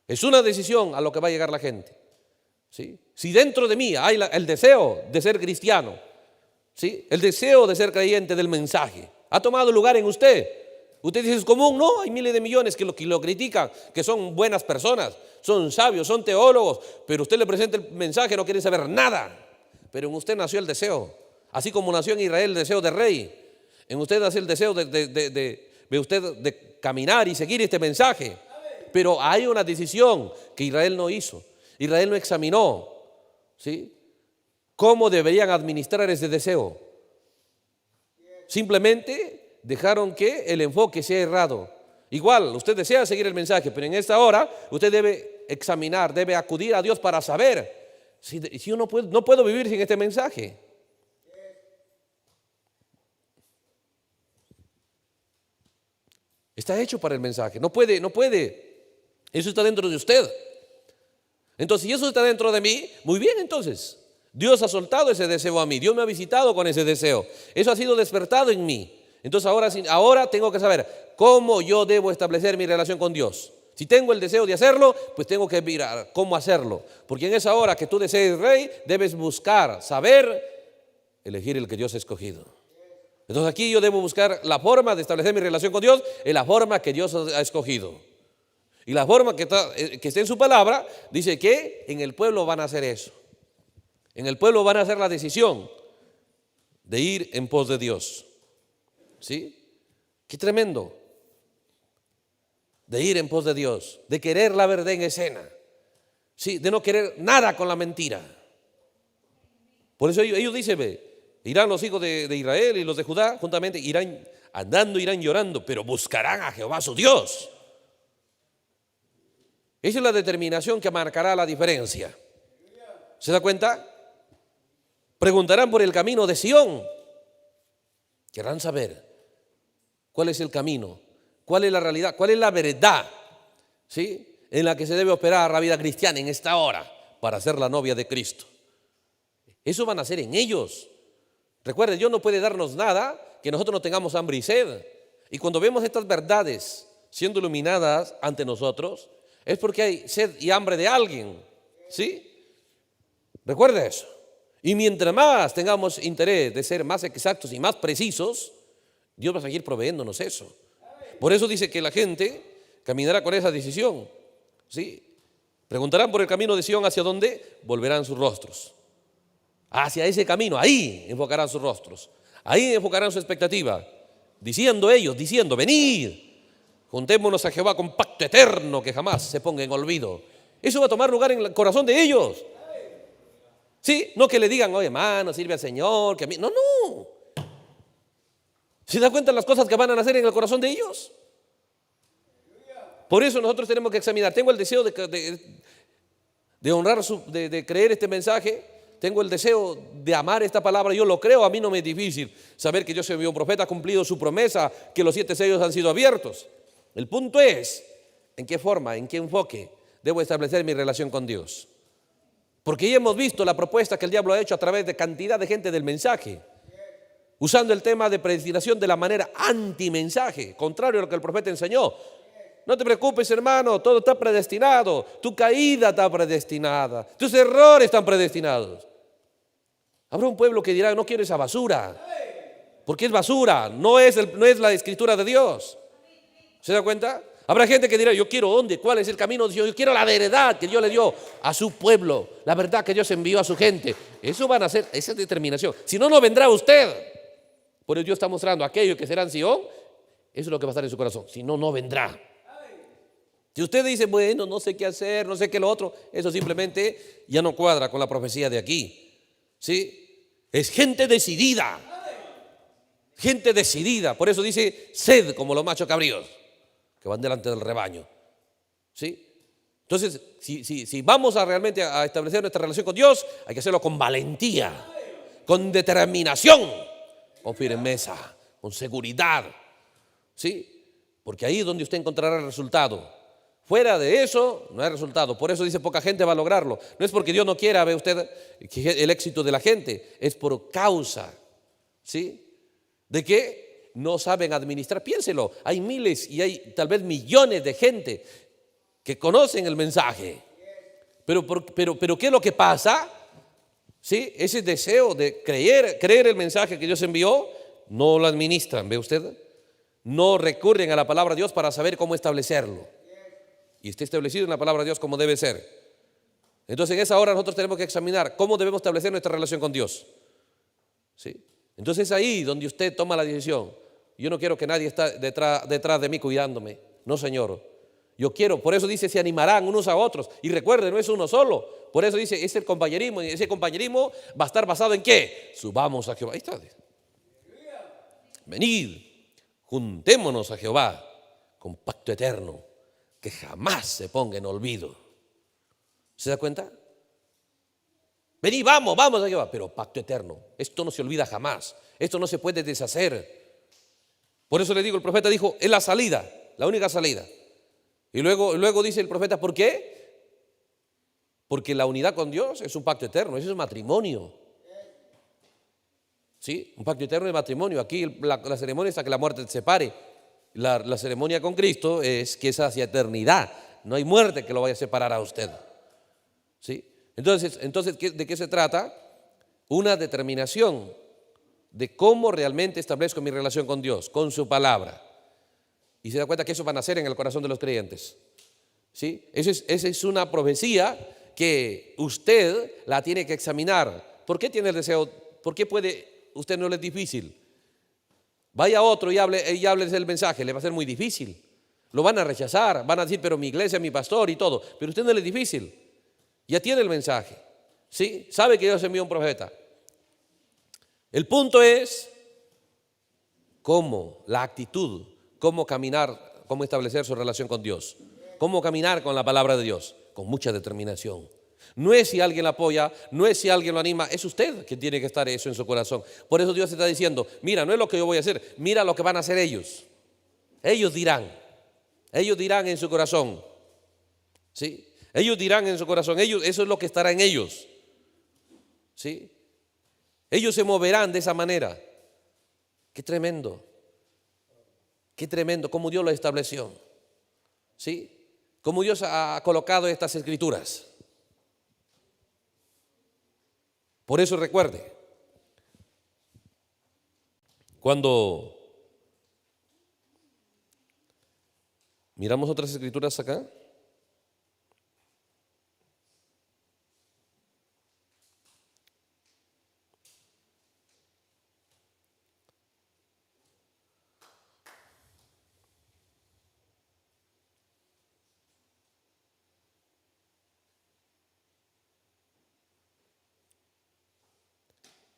Es una decisión a lo que va a llegar la gente. ¿sí? Si dentro de mí hay el deseo de ser cristiano, ¿sí? El deseo de ser creyente del mensaje, ha tomado lugar en usted. Usted dice, es común. No, hay miles de millones que lo critican, que son buenas personas, son sabios, son teólogos, pero usted le presenta el mensaje, no quiere saber nada. Pero en usted nació el deseo, así como nació en Israel el deseo de rey. En usted nació el deseo de caminar y seguir este mensaje. Pero hay una decisión que Israel no hizo. Israel no examinó, ¿sí?, cómo deberían administrar ese deseo. Simplemente dejaron que el enfoque sea errado. Igual, usted desea seguir el mensaje, pero en esta hora usted debe examinar, debe acudir a Dios para saber si yo no puedo vivir sin este mensaje. Está hecho para el mensaje, no puede. Eso está dentro de usted. Entonces, si eso está dentro de mí, muy bien, entonces Dios ha soltado ese deseo a mí, Dios me ha visitado con ese deseo, eso ha sido despertado en mí. Entonces ahora tengo que saber cómo yo debo establecer mi relación con Dios. Si tengo el deseo de hacerlo, pues tengo que mirar cómo hacerlo, porque en esa hora que tú desees rey, debes buscar, saber, elegir el que Dios ha escogido. Entonces aquí yo debo buscar la forma de establecer mi relación con Dios en la forma que Dios ha escogido. Y la forma que está en su palabra dice que en el pueblo van a hacer eso. En el pueblo van a hacer la decisión de ir en pos de Dios. ¿Sí? Qué tremendo. De ir en pos de Dios, de querer la verdad en escena. ¿Sí? De no querer nada con la mentira. Por eso ellos dicen, irán los hijos de Israel y los de Judá juntamente, irán andando, irán llorando, pero buscarán a Jehová su Dios. Esa es la determinación que marcará la diferencia. ¿Se da cuenta? Preguntarán por el camino de Sión. Querrán saber cuál es el camino, cuál es la realidad, cuál es la verdad, ¿sí?, en la que se debe operar la vida cristiana en esta hora para ser la novia de Cristo. Eso van a hacer en ellos. Recuerden, Dios no puede darnos nada que nosotros no tengamos hambre y sed. Y cuando vemos estas verdades siendo iluminadas ante nosotros, es porque hay sed y hambre de alguien, ¿sí? Recuerde eso. Y mientras más tengamos interés de ser más exactos y más precisos, Dios va a seguir proveyéndonos eso. Por eso dice que la gente caminará con esa decisión, ¿sí? Preguntarán por el camino de Sión, ¿hacia dónde? Volverán sus rostros. Hacia ese camino, ahí enfocarán sus rostros. Ahí enfocarán su expectativa. Diciendo, venid, juntémonos a Jehová con pacto eterno que jamás se ponga en olvido. Eso va a tomar lugar en el corazón de ellos. Sí, no que le digan, oye hermano, sirve al Señor, que a mí. No. ¿Se da cuenta de las cosas que van a nacer en el corazón de ellos? Por eso nosotros tenemos que examinar. Tengo el deseo de honrar, de creer este mensaje. Tengo el deseo de amar esta palabra. Yo lo creo, a mí no me es difícil saber que Dios envió un profeta, ha cumplido su promesa, que los 7 sellos han sido abiertos. El punto es, ¿en qué forma, en qué enfoque debo establecer mi relación con Dios? Porque ya hemos visto la propuesta que el diablo ha hecho a través de cantidad de gente del mensaje, usando el tema de predestinación de la manera anti-mensaje, contrario a lo que el profeta enseñó. No te preocupes, hermano, todo está predestinado, tu caída está predestinada, tus errores están predestinados. Habrá un pueblo que dirá, no quiero esa basura, porque es basura, no es la escritura de Dios. ¿Se da cuenta? Habrá gente que dirá, yo quiero ¿dónde? ¿Cuál es el camino de Dios? Yo quiero la verdad que Dios le dio a su pueblo, la verdad que Dios envió a su gente. Eso van a hacer, esa es determinación. Si no, no vendrá usted. Por eso Dios está mostrando aquello que será en Sion, eso es lo que va a estar en su corazón. Si no, no vendrá. Si usted dice, bueno, no sé qué hacer, no sé qué lo otro, eso simplemente ya no cuadra con la profecía de aquí. ¿Sí? Es gente decidida. Gente decidida. Por eso dice, sed como los machos cabríos que van delante del rebaño. ¿Sí? Entonces, si vamos realmente a establecer nuestra relación con Dios, hay que hacerlo con valentía, con determinación, con firmeza, con seguridad. ¿Sí? Porque ahí es donde usted encontrará el resultado. Fuera de eso, no hay resultado. Por eso dice, poca gente va a lograrlo. No es porque Dios no quiera, ve usted, el éxito de la gente, es por causa, ¿sí?, de que no saben administrar. Piénselo, hay miles y hay tal vez millones de gente que conocen el mensaje, Pero ¿qué es lo que pasa? ¿Sí? Ese deseo de creer el mensaje que Dios envió, no lo administran, ¿ve usted? No recurren a la palabra de Dios para saber cómo establecerlo. Y está establecido en la palabra de Dios como debe ser. Entonces en esa hora nosotros tenemos que examinar cómo debemos establecer nuestra relación con Dios. ¿Sí? Entonces es ahí donde usted toma la decisión. Yo no quiero que nadie esté detrás de mí cuidándome. No, Señor. Yo quiero, por eso dice, se animarán unos a otros. Y recuerde, no es uno solo. Por eso dice, es el compañerismo. Y ese compañerismo va a estar basado en ¿qué? Subamos a Jehová. Ahí está. Venid, juntémonos a Jehová con pacto eterno que jamás se ponga en olvido. ¿Se da cuenta? Venid, vamos a Jehová, pero pacto eterno. Esto no se olvida jamás. Esto no se puede deshacer. Por eso le digo, el profeta dijo, es la salida, la única salida. Y luego dice el profeta, ¿por qué? Porque la unidad con Dios es un pacto eterno, eso es matrimonio. ¿Sí? Un pacto eterno de matrimonio. Aquí la ceremonia es hasta que la muerte te separe. La ceremonia con Cristo es que es hacia eternidad. No hay muerte que lo vaya a separar a usted. ¿Sí? Entonces, ¿de qué se trata? Una determinación de cómo realmente establezco mi relación con Dios, con su palabra. Y se da cuenta que eso va a nacer en el corazón de los creyentes. ¿Sí? Esa es una profecía que usted la tiene que examinar. ¿Por qué tiene el deseo? ¿Por qué puede? Usted no le es difícil. Vaya a otro y háblese el mensaje, le va a ser muy difícil. Lo van a rechazar, van a decir, pero mi iglesia, mi pastor y todo. Pero usted no le es difícil. Ya tiene el mensaje. ¿Sí? Sabe que Dios envió un profeta. El punto es cómo, la actitud, cómo caminar, cómo establecer su relación con Dios, cómo caminar con la palabra de Dios, con mucha determinación. No es si alguien lo apoya, no es si alguien lo anima, es usted que tiene que estar eso en su corazón. Por eso Dios está diciendo, mira, no es lo que yo voy a hacer, mira lo que van a hacer ellos. Ellos dirán en su corazón, ¿sí? Ellos dirán en su corazón, eso es lo que estará en ellos, ¿sí? Ellos se moverán de esa manera. Qué tremendo cómo Dios lo estableció, ¿sí? Cómo Dios ha colocado estas escrituras. Por eso recuerde, cuando miramos otras escrituras acá,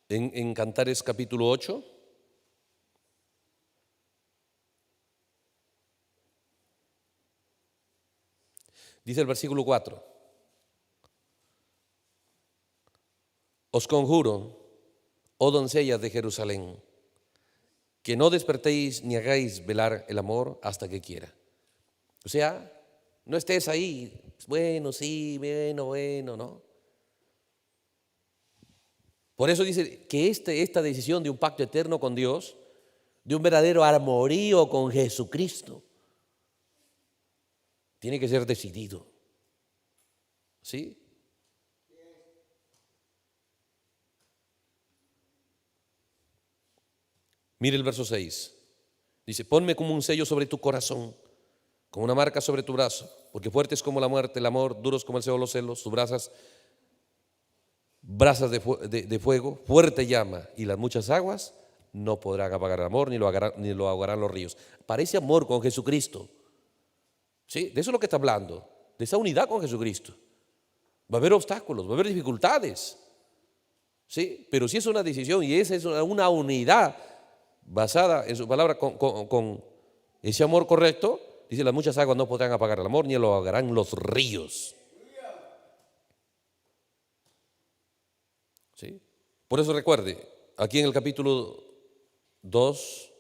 en Cantares capítulo 8, dice el versículo 4, os conjuro, oh doncellas de Jerusalén, que no despertéis ni hagáis velar el amor hasta que quiera. O sea, no estés ahí, bueno, sí, bueno, ¿no? Por eso dice que esta decisión de un pacto eterno con Dios, de un verdadero amorío con Jesucristo, tiene que ser decidido. ¿Sí? Mire el verso 6. Dice, ponme como un sello sobre tu corazón, como una marca sobre tu brazo, porque fuerte es como la muerte, el amor, duros como el celo los celos, tus brasas de fuego, fuerte llama, y las muchas aguas no podrán apagar el amor, ni lo ahogarán los ríos. Parece amor con Jesucristo. ¿Sí? De eso es lo que está hablando, de esa unidad con Jesucristo. Va a haber obstáculos, va a haber dificultades, ¿sí? Pero si es una decisión y esa es una unidad basada en su palabra con ese amor correcto, dice, las muchas aguas no podrán apagar el amor, ni lo ahogarán los ríos. ¿Sí? Por eso recuerde, aquí en el capítulo 2,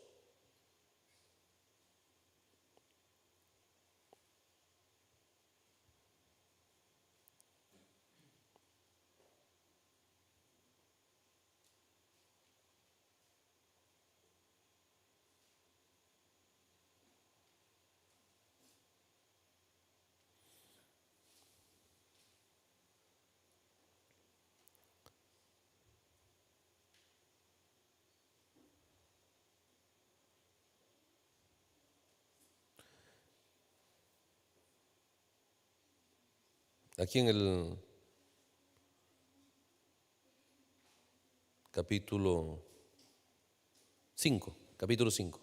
Aquí en el capítulo 5, capítulo 5.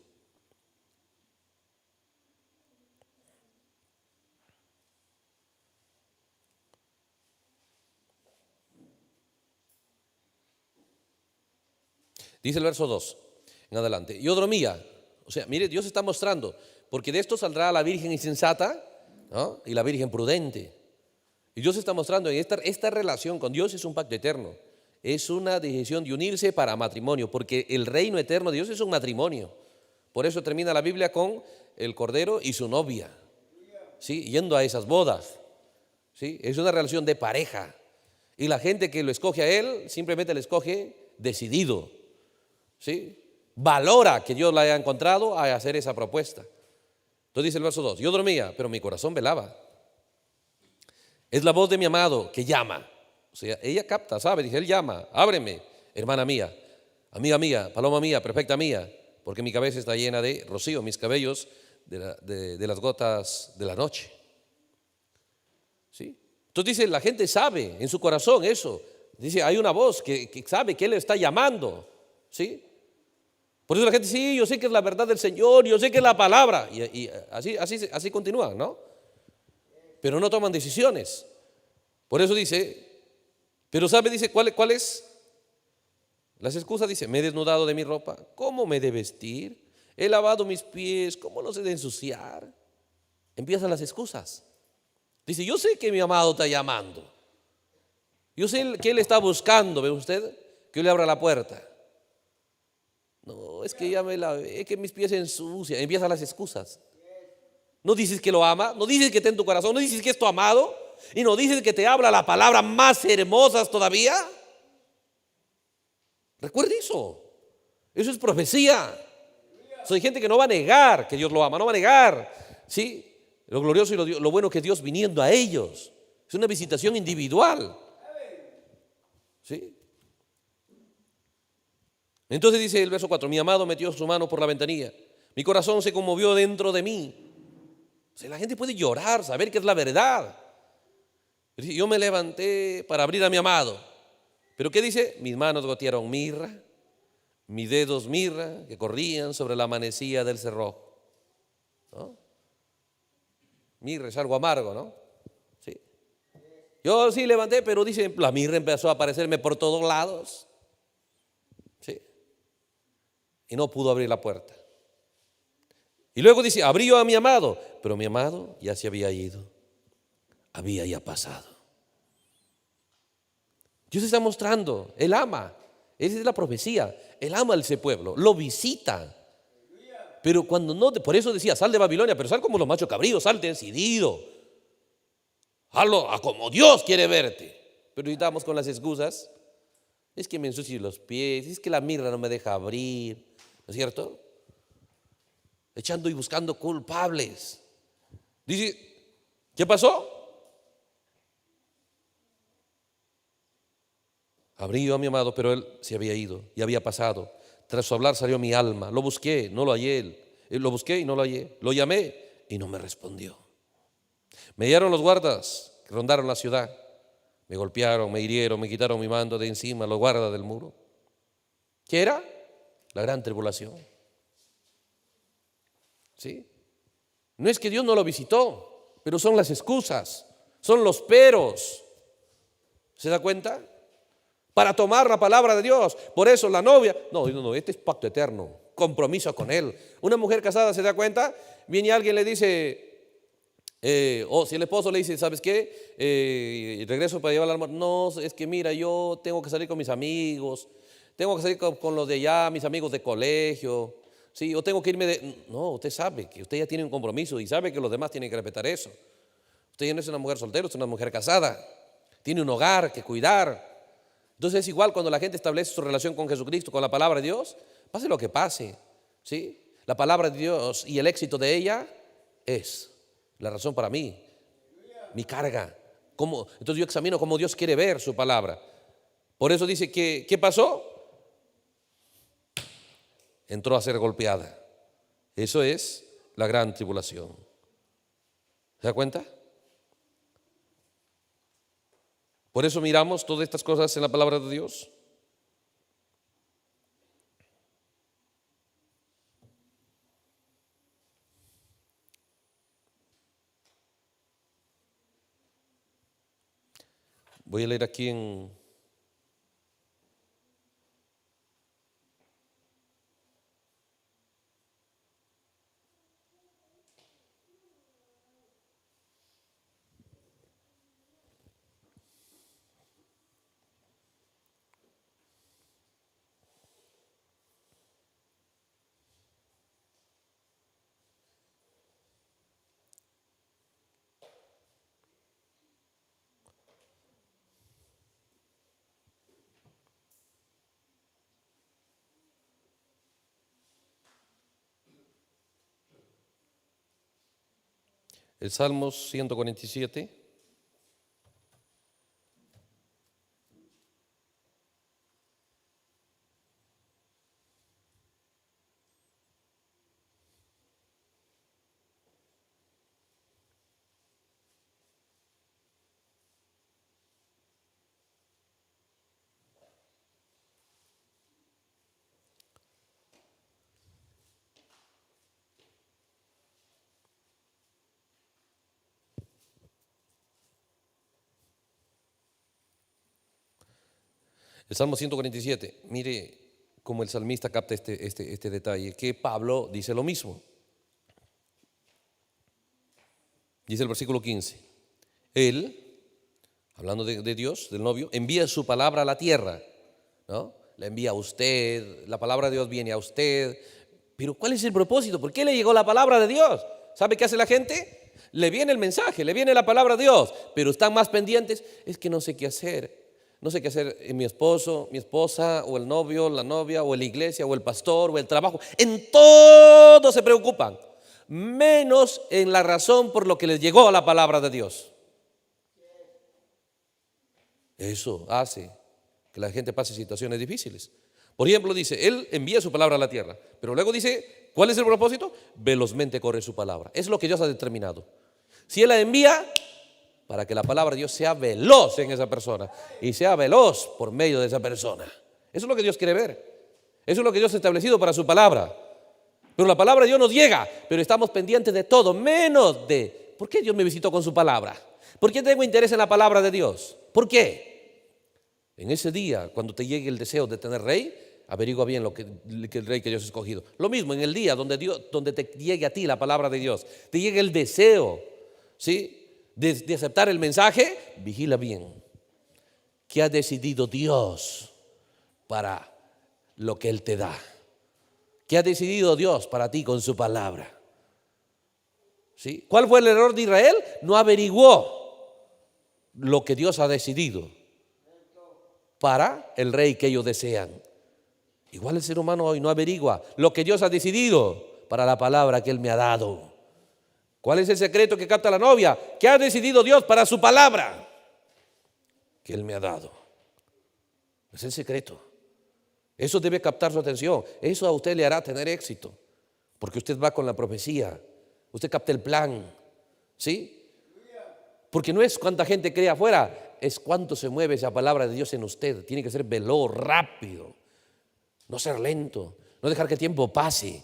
Dice el verso 2 en adelante. Yo dormía. O sea, mire, Dios está mostrando, porque de esto saldrá la virgen insensata, ¿no?, y la virgen prudente. Y Dios está mostrando en esta relación con Dios es un pacto eterno. Es una decisión de unirse para matrimonio, porque el reino eterno de Dios es un matrimonio. Por eso termina la Biblia con el Cordero y su novia, ¿sí?, yendo a esas bodas, ¿sí? Es una relación de pareja. Y la gente que lo escoge a él simplemente le escoge decidido, ¿sí? Valora que Dios la haya encontrado a hacer esa propuesta. Entonces dice el verso 2: yo dormía, pero mi corazón velaba. Es la voz de mi amado que llama. O sea, ella capta, sabe, dice, él llama, ábreme, hermana mía, amiga mía, paloma mía, perfecta mía, porque mi cabeza está llena de rocío, mis cabellos de las gotas de la noche. ¿Sí? Entonces dice, la gente sabe en su corazón eso. Dice, hay una voz que sabe que él está llamando. ¿Sí? Por eso la gente, sí, yo sé que es la verdad del Señor, yo sé que es la palabra. Y así continúan, ¿no? Pero no toman decisiones. Por eso dice, pero sabe, dice, ¿cuál es? Las excusas, dice, me he desnudado de mi ropa, ¿cómo me he de vestir? He lavado mis pies, ¿cómo los he de ensuciar? Empiezan las excusas. Dice, yo sé que mi amado está llamando. Yo sé que él está buscando, ¿ve usted? Que yo le abra la puerta. No, es que ya me lavé, es que mis pies se ensucian. Empiezan las excusas. No dices que lo ama, no dices que está en tu corazón, no dices que es tu amado, y no dices que te habla la palabra más hermosas todavía. Recuerde eso. Eso es profecía. Soy gente que no va a negar que Dios lo ama, no va a negar, ¿sí?, lo glorioso y lo bueno que es Dios viniendo a ellos. Es una visitación individual, ¿sí? Entonces dice el verso 4: mi amado metió su mano por la ventanilla, mi corazón se conmovió dentro de mí. O sea, la gente puede llorar, saber que es la verdad. Yo me levanté para abrir a mi amado. Pero ¿qué dice? Mis manos gotearon mirra, mis dedos mirra que corrían sobre la manecilla del cerrojo, ¿no? Mirra es algo amargo, ¿no? Sí. Yo sí levanté, pero dice, la mirra empezó a aparecerme por todos lados. Sí. Y no pudo abrir la puerta. Y luego dice, abrió a mi amado, pero mi amado ya se había ido, había ya pasado. Dios está mostrando, él ama, esa es la profecía, él ama a ese pueblo, lo visita. Pero cuando no, por eso decía, sal de Babilonia, pero sal como los machos cabríos, sal decidido, hazlo a como Dios quiere verte. Pero estamos con las excusas, es que me ensucio los pies, es que la mirra no me deja abrir, ¿no es cierto? Echando y buscando culpables. Dice, ¿qué pasó? Abrí yo a mi amado, pero él se había ido y había pasado. Tras su hablar salió mi alma. Lo busqué, no lo hallé. Lo busqué y no lo hallé. Lo llamé y no me respondió. Me hallaron los guardas que rondaron la ciudad. Me golpearon, me hirieron, me quitaron mi mando de encima, los guardas del muro. ¿Qué era? La gran tribulación. ¿Sí? No es que Dios no lo visitó, pero son las excusas, son los peros. ¿Se da cuenta? Para tomar la palabra de Dios. Por eso la novia, no, este es pacto eterno, compromiso con él. Una mujer casada, ¿se da cuenta? Viene alguien y le dice, o si el esposo le dice, ¿sabes qué? Regreso para llevar al almuerzo. No, es que mira, yo tengo que salir con mis amigos, tengo que salir con los de allá, mis amigos de colegio. Sí, yo tengo que irme de... No, usted sabe que usted ya tiene un compromiso y sabe que los demás tienen que respetar eso. Usted ya no es una mujer soltera, es una mujer casada. Tiene un hogar que cuidar. Entonces es igual cuando la gente establece su relación con Jesucristo, con la palabra de Dios, pase lo que pase, ¿sí? La palabra de Dios y el éxito de ella es la razón para mí, mi carga. Entonces yo examino cómo Dios quiere ver su palabra. Por eso dice que, ¿qué pasó? Entró a ser golpeada. Eso es la gran tribulación. ¿Se da cuenta? Por eso miramos todas estas cosas en la palabra de Dios. Voy a leer aquí en el Salmo 147. El Salmo 147, mire cómo el salmista capta este detalle, que Pablo dice lo mismo. Dice el versículo 15, Él, hablando de Dios, del novio, envía su palabra a la tierra, ¿no? La envía a usted, la palabra de Dios viene a usted. Pero ¿cuál es el propósito? ¿Por qué le llegó la palabra de Dios? ¿Sabe qué hace la gente? Le viene el mensaje, le viene la palabra de Dios, pero están más pendientes, es que no sé qué hacer. No sé qué hacer mi esposo, mi esposa, o el novio, la novia, o la iglesia, o el pastor, o el trabajo. En todo se preocupan, menos en la razón por lo que les llegó a la palabra de Dios. Eso hace que la gente pase situaciones difíciles. Por ejemplo, dice, Él envía su palabra a la tierra, pero luego dice, ¿cuál es el propósito? Velozmente corre su palabra. Es lo que Dios ha determinado. Si Él la envía, para que la palabra de Dios sea veloz en esa persona y sea veloz por medio de esa persona. Eso es lo que Dios quiere ver. Eso es lo que Dios ha establecido para su palabra. Pero la palabra de Dios nos llega, pero estamos pendientes de todo, menos de ¿por qué Dios me visitó con su palabra? ¿Por qué tengo interés en la palabra de Dios? ¿Por qué? En ese día, cuando te llegue el deseo de tener rey, averigua bien que el rey que Dios ha escogido. Lo mismo en el día donde te llegue a ti la palabra de Dios, te llegue el deseo, ¿sí?, de aceptar el mensaje, vigila bien. ¿Qué ha decidido Dios para lo que Él te da? ¿Qué ha decidido Dios para ti con su palabra? ¿Sí? ¿Cuál fue el error de Israel? No averiguó lo que Dios ha decidido para el rey que ellos desean. Igual el ser humano hoy no averigua lo que Dios ha decidido para la palabra que Él me ha dado. ¿Cuál es el secreto que capta la novia? ¿Qué ha decidido Dios para su palabra que Él me ha dado? Es el secreto. Eso debe captar su atención. Eso a usted le hará tener éxito, porque usted va con la profecía. Usted capta el plan, ¿sí? Porque no es cuánta gente cree afuera, es cuánto se mueve esa palabra de Dios en usted. Tiene que ser veloz, rápido, no ser lento, no dejar que el tiempo pase,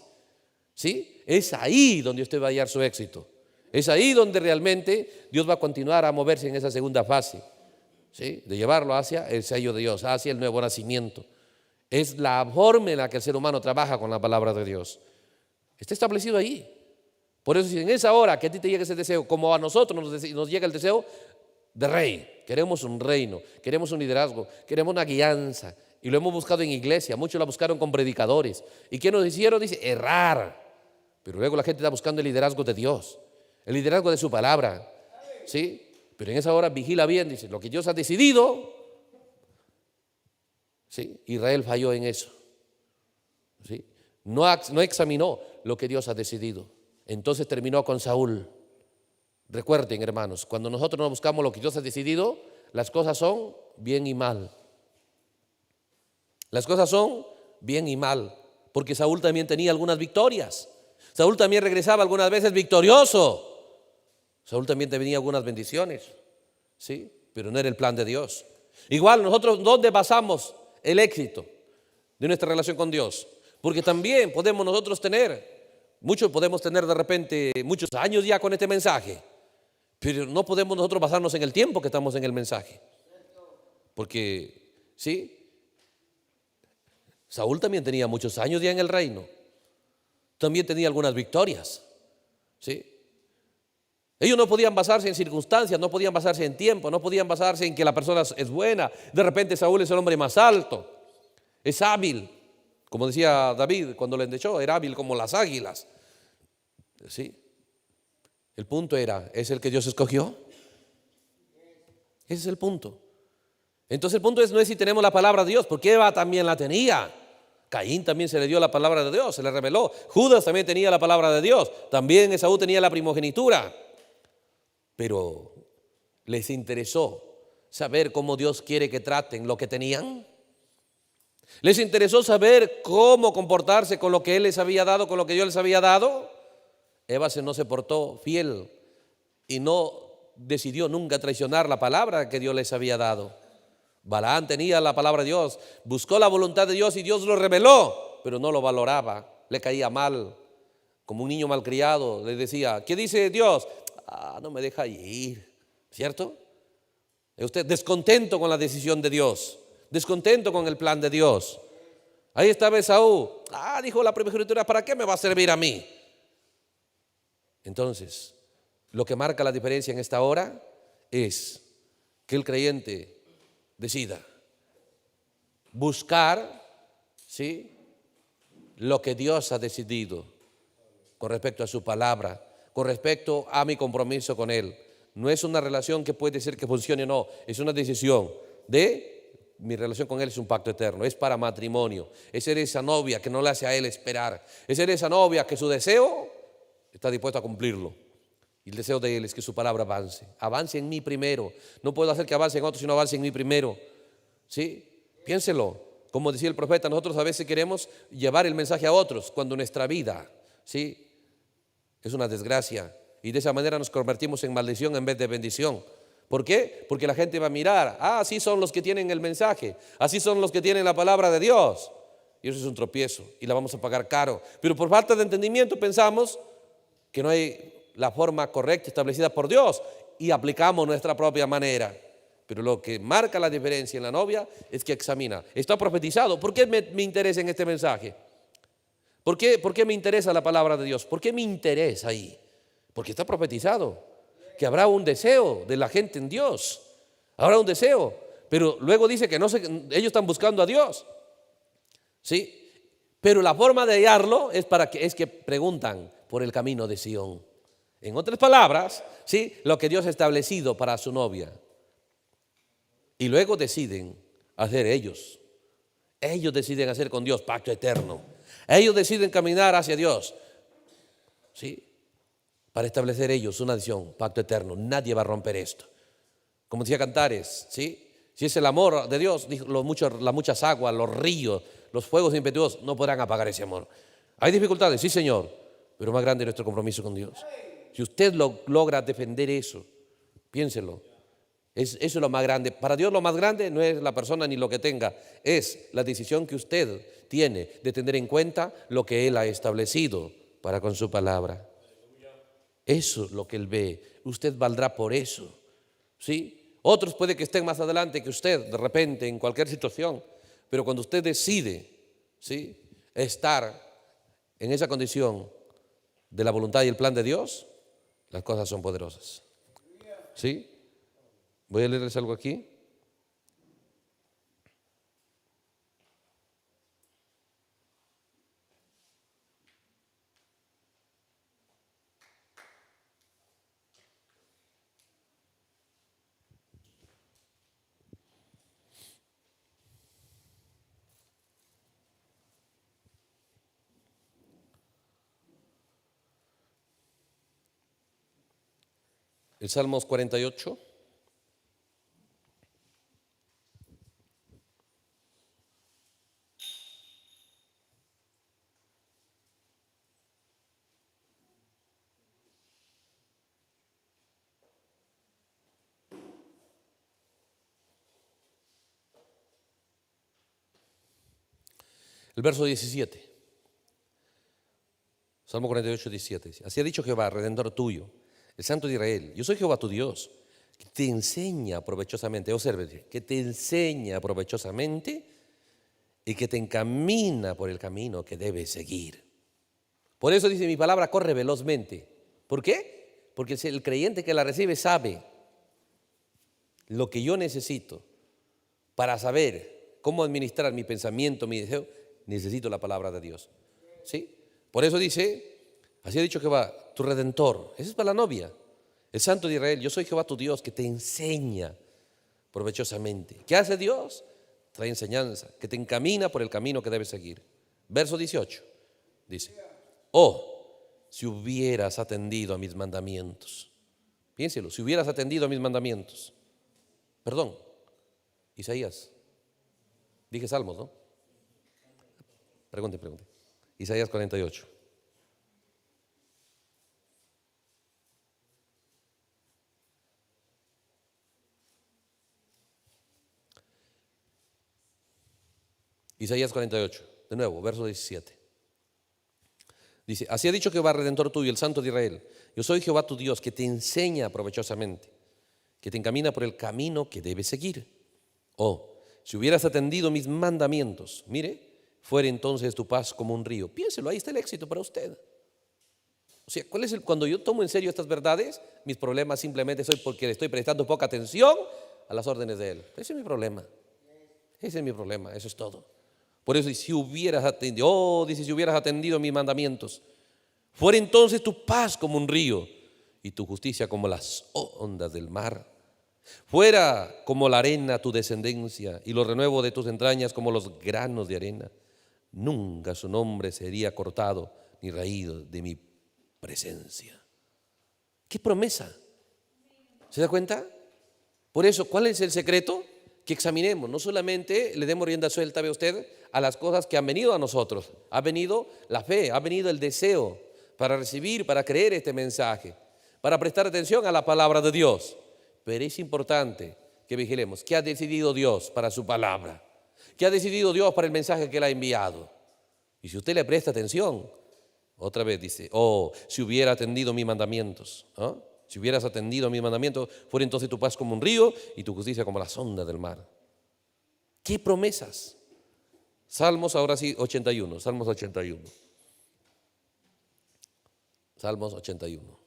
¿sí? Es ahí donde usted va a hallar su éxito. Es ahí donde realmente Dios va a continuar a moverse en esa segunda fase, ¿sí?, de llevarlo hacia el sello de Dios, hacia el nuevo nacimiento. Es la forma en la que el ser humano trabaja con la palabra de Dios. Está establecido ahí. Por eso, si en esa hora que a ti te llega ese deseo, como a nosotros nos llega el deseo de rey, queremos un reino, queremos un liderazgo, queremos una guianza, y lo hemos buscado en iglesia, muchos la buscaron con predicadores. ¿Y qué nos hicieron? Dice, errar. Pero luego la gente está buscando el liderazgo de Dios, el liderazgo de su palabra, ¿sí? Pero en esa hora vigila bien, dice, lo que Dios ha decidido, ¿sí? Israel falló en eso, ¿sí? No examinó lo que Dios ha decidido. Entonces terminó con Saúl. Recuerden, hermanos, cuando nosotros no buscamos lo que Dios ha decidido, las cosas son bien y mal. Las cosas son bien y mal, porque Saúl también tenía algunas victorias. Saúl también regresaba algunas veces victorioso. Saúl también tenía algunas bendiciones, ¿sí? pero no era el plan de Dios. Igual nosotros, ¿dónde basamos el éxito de nuestra relación con Dios? Porque también podemos nosotros podemos tener de repente muchos años ya con este mensaje, pero no podemos nosotros basarnos en el tiempo que estamos en el mensaje. Porque, ¿sí? Saúl también tenía muchos años ya en el reino. También tenía algunas victorias, ¿sí? Ellos no podían basarse en circunstancias, no podían basarse en tiempo, no podían basarse en que la persona es buena. De repente Saúl es el hombre más alto, es hábil, como decía David cuando le endechó, era hábil como las águilas, ¿sí? El punto era, ¿es el que Dios escogió? Ese es el punto. Entonces el punto no es si tenemos la palabra de Dios, porque Eva también la tenía. Caín también se le dio la palabra de Dios, se le reveló. Judas también tenía la palabra de Dios. También Esaú tenía la primogenitura. Pero ¿les interesó saber cómo Dios quiere que traten lo que tenían? ¿Les interesó saber cómo comportarse con lo que Él les había dado, con lo que Dios les había dado? Eva no se portó fiel y no decidió nunca traicionar la palabra que Dios les había dado. Balaam tenía la palabra de Dios, buscó la voluntad de Dios y Dios lo reveló, pero no lo valoraba, le caía mal, como un niño malcriado. Le decía, ¿qué dice Dios? No me deja ir, ¿cierto? Usted descontento con la decisión de Dios, descontento con el plan de Dios. Ahí estaba Esaú, dijo la primogenitura, ¿para qué me va a servir a mí? Entonces, lo que marca la diferencia en esta hora es que el creyente decida buscar, ¿sí?, lo que Dios ha decidido con respecto a su palabra, con respecto a mi compromiso con Él. No es una relación que puede ser que funcione o no, es una decisión de mi relación con Él. Es un pacto eterno, es para matrimonio. Es ser esa novia que no le hace a Él esperar, es ser esa novia que su deseo está dispuesto a cumplirlo. Y el deseo de Él es que su palabra avance en mí primero. No puedo hacer que avance en otros, sino avance en mí primero, ¿sí? Piénselo. Como decía el profeta, nosotros a veces queremos llevar el mensaje a otros cuando nuestra vida, ¿sí?, es una desgracia, y de esa manera nos convertimos en maldición en vez de bendición. ¿Por qué? Porque la gente va a mirar, así son los que tienen el mensaje, así son los que tienen la palabra de Dios, y eso es un tropiezo y la vamos a pagar caro. Pero por falta de entendimiento pensamos que no hay la forma correcta establecida por Dios y aplicamos nuestra propia manera. Pero lo que marca la diferencia en la novia es que examina. Está profetizado. ¿Por qué me interesa en este mensaje? ¿Por qué me interesa la palabra de Dios? ¿Por qué me interesa ahí? Porque está profetizado que habrá un deseo de la gente en Dios. Habrá un deseo. Pero luego dice que ellos están buscando a Dios, ¿sí? Pero la forma de hallarlo es que preguntan por el camino de Sión. En otras palabras, ¿sí?, lo que Dios ha establecido para su novia. Y luego deciden hacer ellos. Ellos deciden hacer con Dios pacto eterno. Ellos deciden caminar hacia Dios, ¿sí?, para establecer ellos una adición, pacto eterno. Nadie va a romper esto. Como decía Cantares, ¿sí?, si es el amor de Dios, las muchas aguas, los ríos, los fuegos impetuosos no podrán apagar ese amor. Hay dificultades, sí, Señor, pero más grande es nuestro compromiso con Dios. Si usted logra defender eso, piénselo. Eso es lo más grande. Para Dios lo más grande no es la persona ni lo que tenga, es la decisión que usted tiene de tener en cuenta lo que Él ha establecido para con su palabra. Eso es lo que Él ve. Usted valdrá por eso, ¿sí? Otros puede que estén más adelante que usted, de repente, en cualquier situación, pero cuando usted decide, ¿sí?, estar en esa condición de la voluntad y el plan de Dios, las cosas son poderosas, ¿sí? Voy a leerles algo aquí. El Salmos 48. El verso 17. Salmo 48, 17. Así ha dicho Jehová, Redentor tuyo, el Santo de Israel. Yo soy Jehová tu Dios, que te enseña provechosamente, observe, que te enseña provechosamente y que te encamina por el camino que debes seguir. Por eso dice mi palabra, corre velozmente. ¿Por qué? Porque el creyente que la recibe sabe lo que yo necesito para saber cómo administrar mi pensamiento, mi deseo. Necesito la palabra de Dios. ¿Sí? Por eso dice, así ha dicho Jehová, tu Redentor. Esa es para la novia, el Santo de Israel. Yo soy Jehová tu Dios, que te enseña provechosamente. ¿Qué hace Dios? Trae enseñanza, que te encamina por el camino que debes seguir. Verso 18 dice, oh, si hubieras atendido a mis mandamientos. Piénselo, si hubieras atendido a mis mandamientos. Perdón, Isaías. Dije Salmos, ¿no? Pregunte. Isaías 48. Isaías 48, de nuevo, verso 17. Dice, así ha dicho Jehová, Redentor tuyo, el Santo de Israel. Yo soy Jehová tu Dios, que te enseña provechosamente, que te encamina por el camino que debes seguir. Oh, si hubieras atendido mis mandamientos, mire, fuera entonces tu paz como un río. Piénselo, ahí está el éxito para usted. O sea, cuando yo tomo en serio estas verdades, mis problemas simplemente son porque le estoy prestando poca atención a las órdenes de Él. Ese es mi problema. Ese es mi problema, eso es todo. Por eso, si hubieras atendido, dice, si hubieras atendido mis mandamientos, fuera entonces tu paz como un río y tu justicia como las ondas del mar. Fuera como la arena tu descendencia y los renuevos de tus entrañas como los granos de arena. Nunca su nombre sería cortado ni raído de mi presencia. ¿Qué promesa? ¿Se da cuenta? Por eso, ¿cuál es el secreto? Que examinemos, no solamente le demos rienda suelta, ve usted, a las cosas que han venido a nosotros. Ha venido la fe, ha venido el deseo para recibir, para creer este mensaje, para prestar atención a la palabra de Dios. Pero es importante que vigilemos. ¿Qué ha decidido Dios para su palabra? ¿Qué ha decidido Dios para el mensaje que Él ha enviado? Y si usted le presta atención, otra vez dice, oh, si hubiera atendido mis mandamientos, ¿ah? Si hubieras atendido mis mandamientos, fuera entonces tu paz como un río y tu justicia como las ondas del mar. ¿Qué promesas? Salmos, ahora sí, 81, Salmos 81. Salmos 81.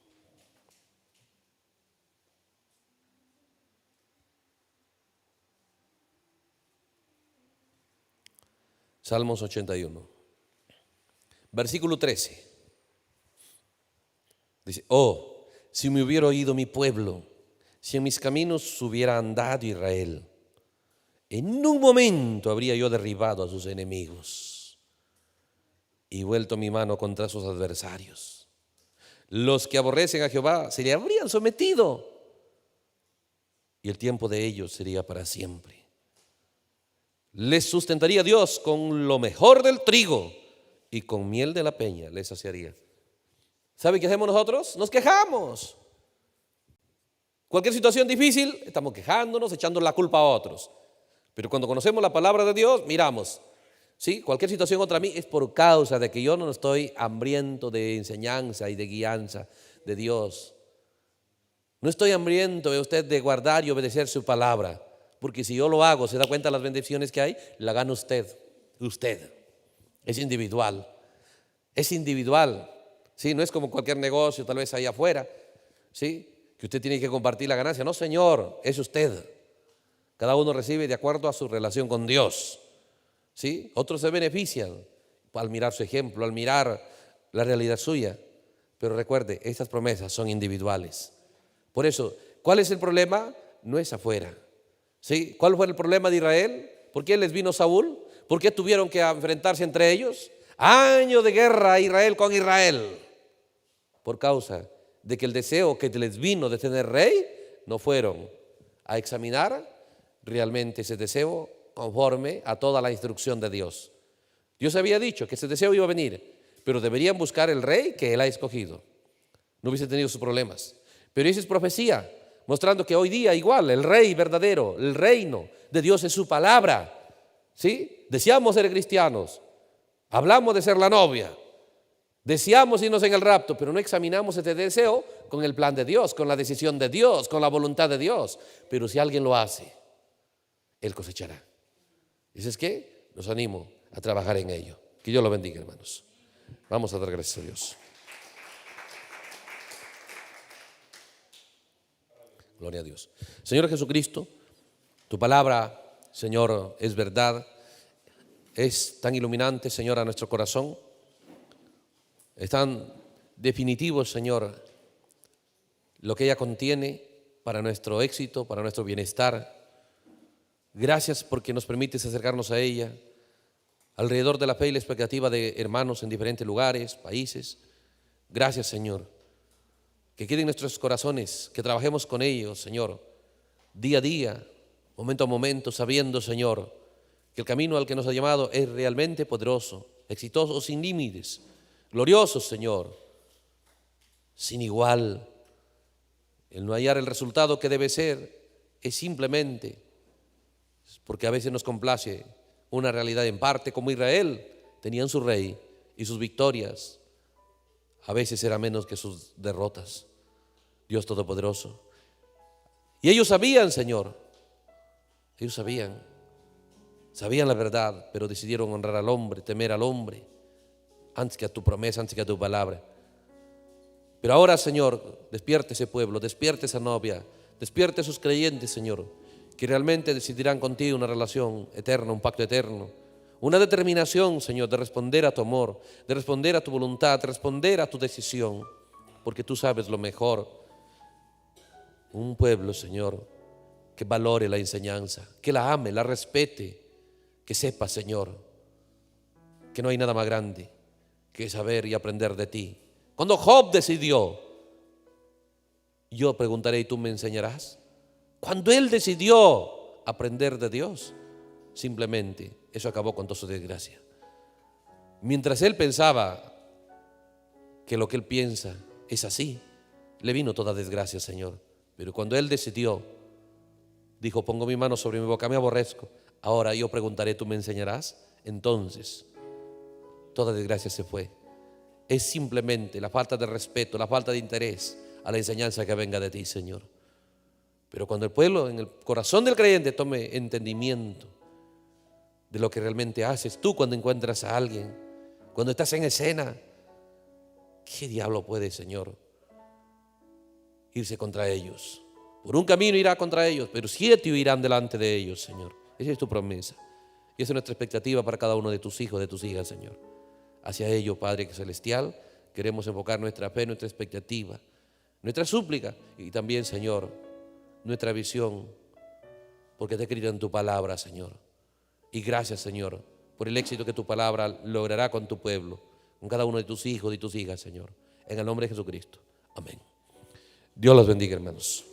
Salmos 81. Versículo 13. Dice, oh, si me hubiera oído mi pueblo, si en mis caminos hubiera andado Israel, en un momento habría yo derribado a sus enemigos y vuelto mi mano contra sus adversarios. Los que aborrecen a Jehová se le habrían sometido y el tiempo de ellos sería para siempre. Les sustentaría Dios con lo mejor del trigo y con miel de la peña les saciaría. ¿Sabe qué hacemos nosotros? Nos quejamos. Cualquier situación difícil, estamos quejándonos, echando la culpa a otros. Pero cuando conocemos la palabra de Dios, miramos, ¿sí? Cualquier situación contra mí es por causa de que yo no estoy hambriento de enseñanza y de guianza de Dios. No estoy hambriento de usted de guardar y obedecer su palabra. Porque si yo lo hago, ¿se da cuenta de las bendiciones que hay? La gana usted. Es individual. Es individual. ¿Sí? No es como cualquier negocio, tal vez ahí afuera, ¿sí? Que usted tiene que compartir la ganancia. No, señor, es usted. Cada uno recibe de acuerdo a su relación con Dios, ¿sí? Otros se benefician al mirar su ejemplo, al mirar la realidad suya. Pero recuerde, estas promesas son individuales. Por eso, ¿cuál es el problema? No es afuera, ¿sí? ¿Cuál fue el problema de Israel? ¿Por qué les vino Saúl? ¿Por qué tuvieron que enfrentarse entre ellos? Año de guerra Israel con Israel. Por causa de que el deseo que les vino de tener rey, no fueron a examinar realmente ese deseo conforme a toda la instrucción de Dios. Dios había dicho que ese deseo iba a venir, pero deberían buscar el rey que Él ha escogido. No hubiese tenido sus problemas. Pero esa es profecía, mostrando que hoy día igual el rey verdadero, el reino de Dios es su palabra. ¿Sí? Deseamos ser cristianos, Hablamos de ser la novia, deseamos irnos en el rapto, pero no examinamos este deseo con el plan de Dios, con la decisión de Dios, con la voluntad de Dios. Pero si alguien lo hace, Él cosechará. ¿Dices qué? Los animo a trabajar en ello. Que Dios lo bendiga, hermanos. Vamos a dar gracias a Dios. Gloria a Dios. Señor Jesucristo, tu palabra, Señor, es verdad. Es tan iluminante, Señor, a nuestro corazón. Es tan definitivo, Señor, lo que ella contiene para nuestro éxito, para nuestro bienestar. Gracias porque nos permites acercarnos a ella alrededor de la fe y la expectativa de hermanos en diferentes lugares, países. Gracias, Señor. Que quede en nuestros corazones, que trabajemos con ellos, Señor, día a día, momento a momento, sabiendo, Señor, que el camino al que nos ha llamado es realmente poderoso, exitoso, sin límites, glorioso, Señor, sin igual. El no hallar el resultado que debe ser es simplemente porque a veces nos complace una realidad en parte, como Israel tenían su rey y sus victorias a veces eran menos que sus derrotas. Dios Todopoderoso. Y ellos sabían, Señor, ellos sabían la verdad, pero decidieron honrar al hombre, temer al hombre, antes que a tu promesa, antes que a tu palabra. Pero ahora, Señor, despierte ese pueblo, despierte esa novia, despierte a esos creyentes, Señor, que realmente decidirán contigo una relación eterna, un pacto eterno, una determinación, Señor, de responder a tu amor, de responder a tu voluntad, de responder a tu decisión, porque tú sabes lo mejor. Un pueblo, Señor, que valore la enseñanza, que la ame, la respete, que sepa, Señor, que no hay nada más grande que saber y aprender de ti. Cuando Job decidió, yo preguntaré y tú me enseñarás. Cuando él decidió aprender de Dios, simplemente eso acabó con toda su desgracia. Mientras él pensaba que lo que él piensa es así, le vino toda desgracia, Señor. Pero cuando él decidió, dijo: pongo mi mano sobre mi boca, me aborrezco. Ahora yo preguntaré, ¿tú me enseñarás? Entonces, toda desgracia se fue. Es simplemente la falta de respeto, la falta de interés a la enseñanza que venga de ti, Señor. Pero cuando el pueblo, en el corazón del creyente, tome entendimiento de lo que realmente haces, tú cuando encuentras a alguien, cuando estás en escena, ¿qué diablo puede, Señor, irse contra ellos? Por un camino irá contra ellos, pero 7 irán delante de ellos, Señor. Esa es tu promesa. Y esa es nuestra expectativa para cada uno de tus hijos, de tus hijas, Señor. Hacia ello, Padre Celestial, queremos enfocar nuestra fe, nuestra expectativa, nuestra súplica y también, Señor, nuestra visión, porque te he escrito en tu palabra, Señor. Y gracias, Señor, por el éxito que tu palabra logrará con tu pueblo, con cada uno de tus hijos y tus hijas, Señor. En el nombre de Jesucristo. Amén. Dios los bendiga, hermanos.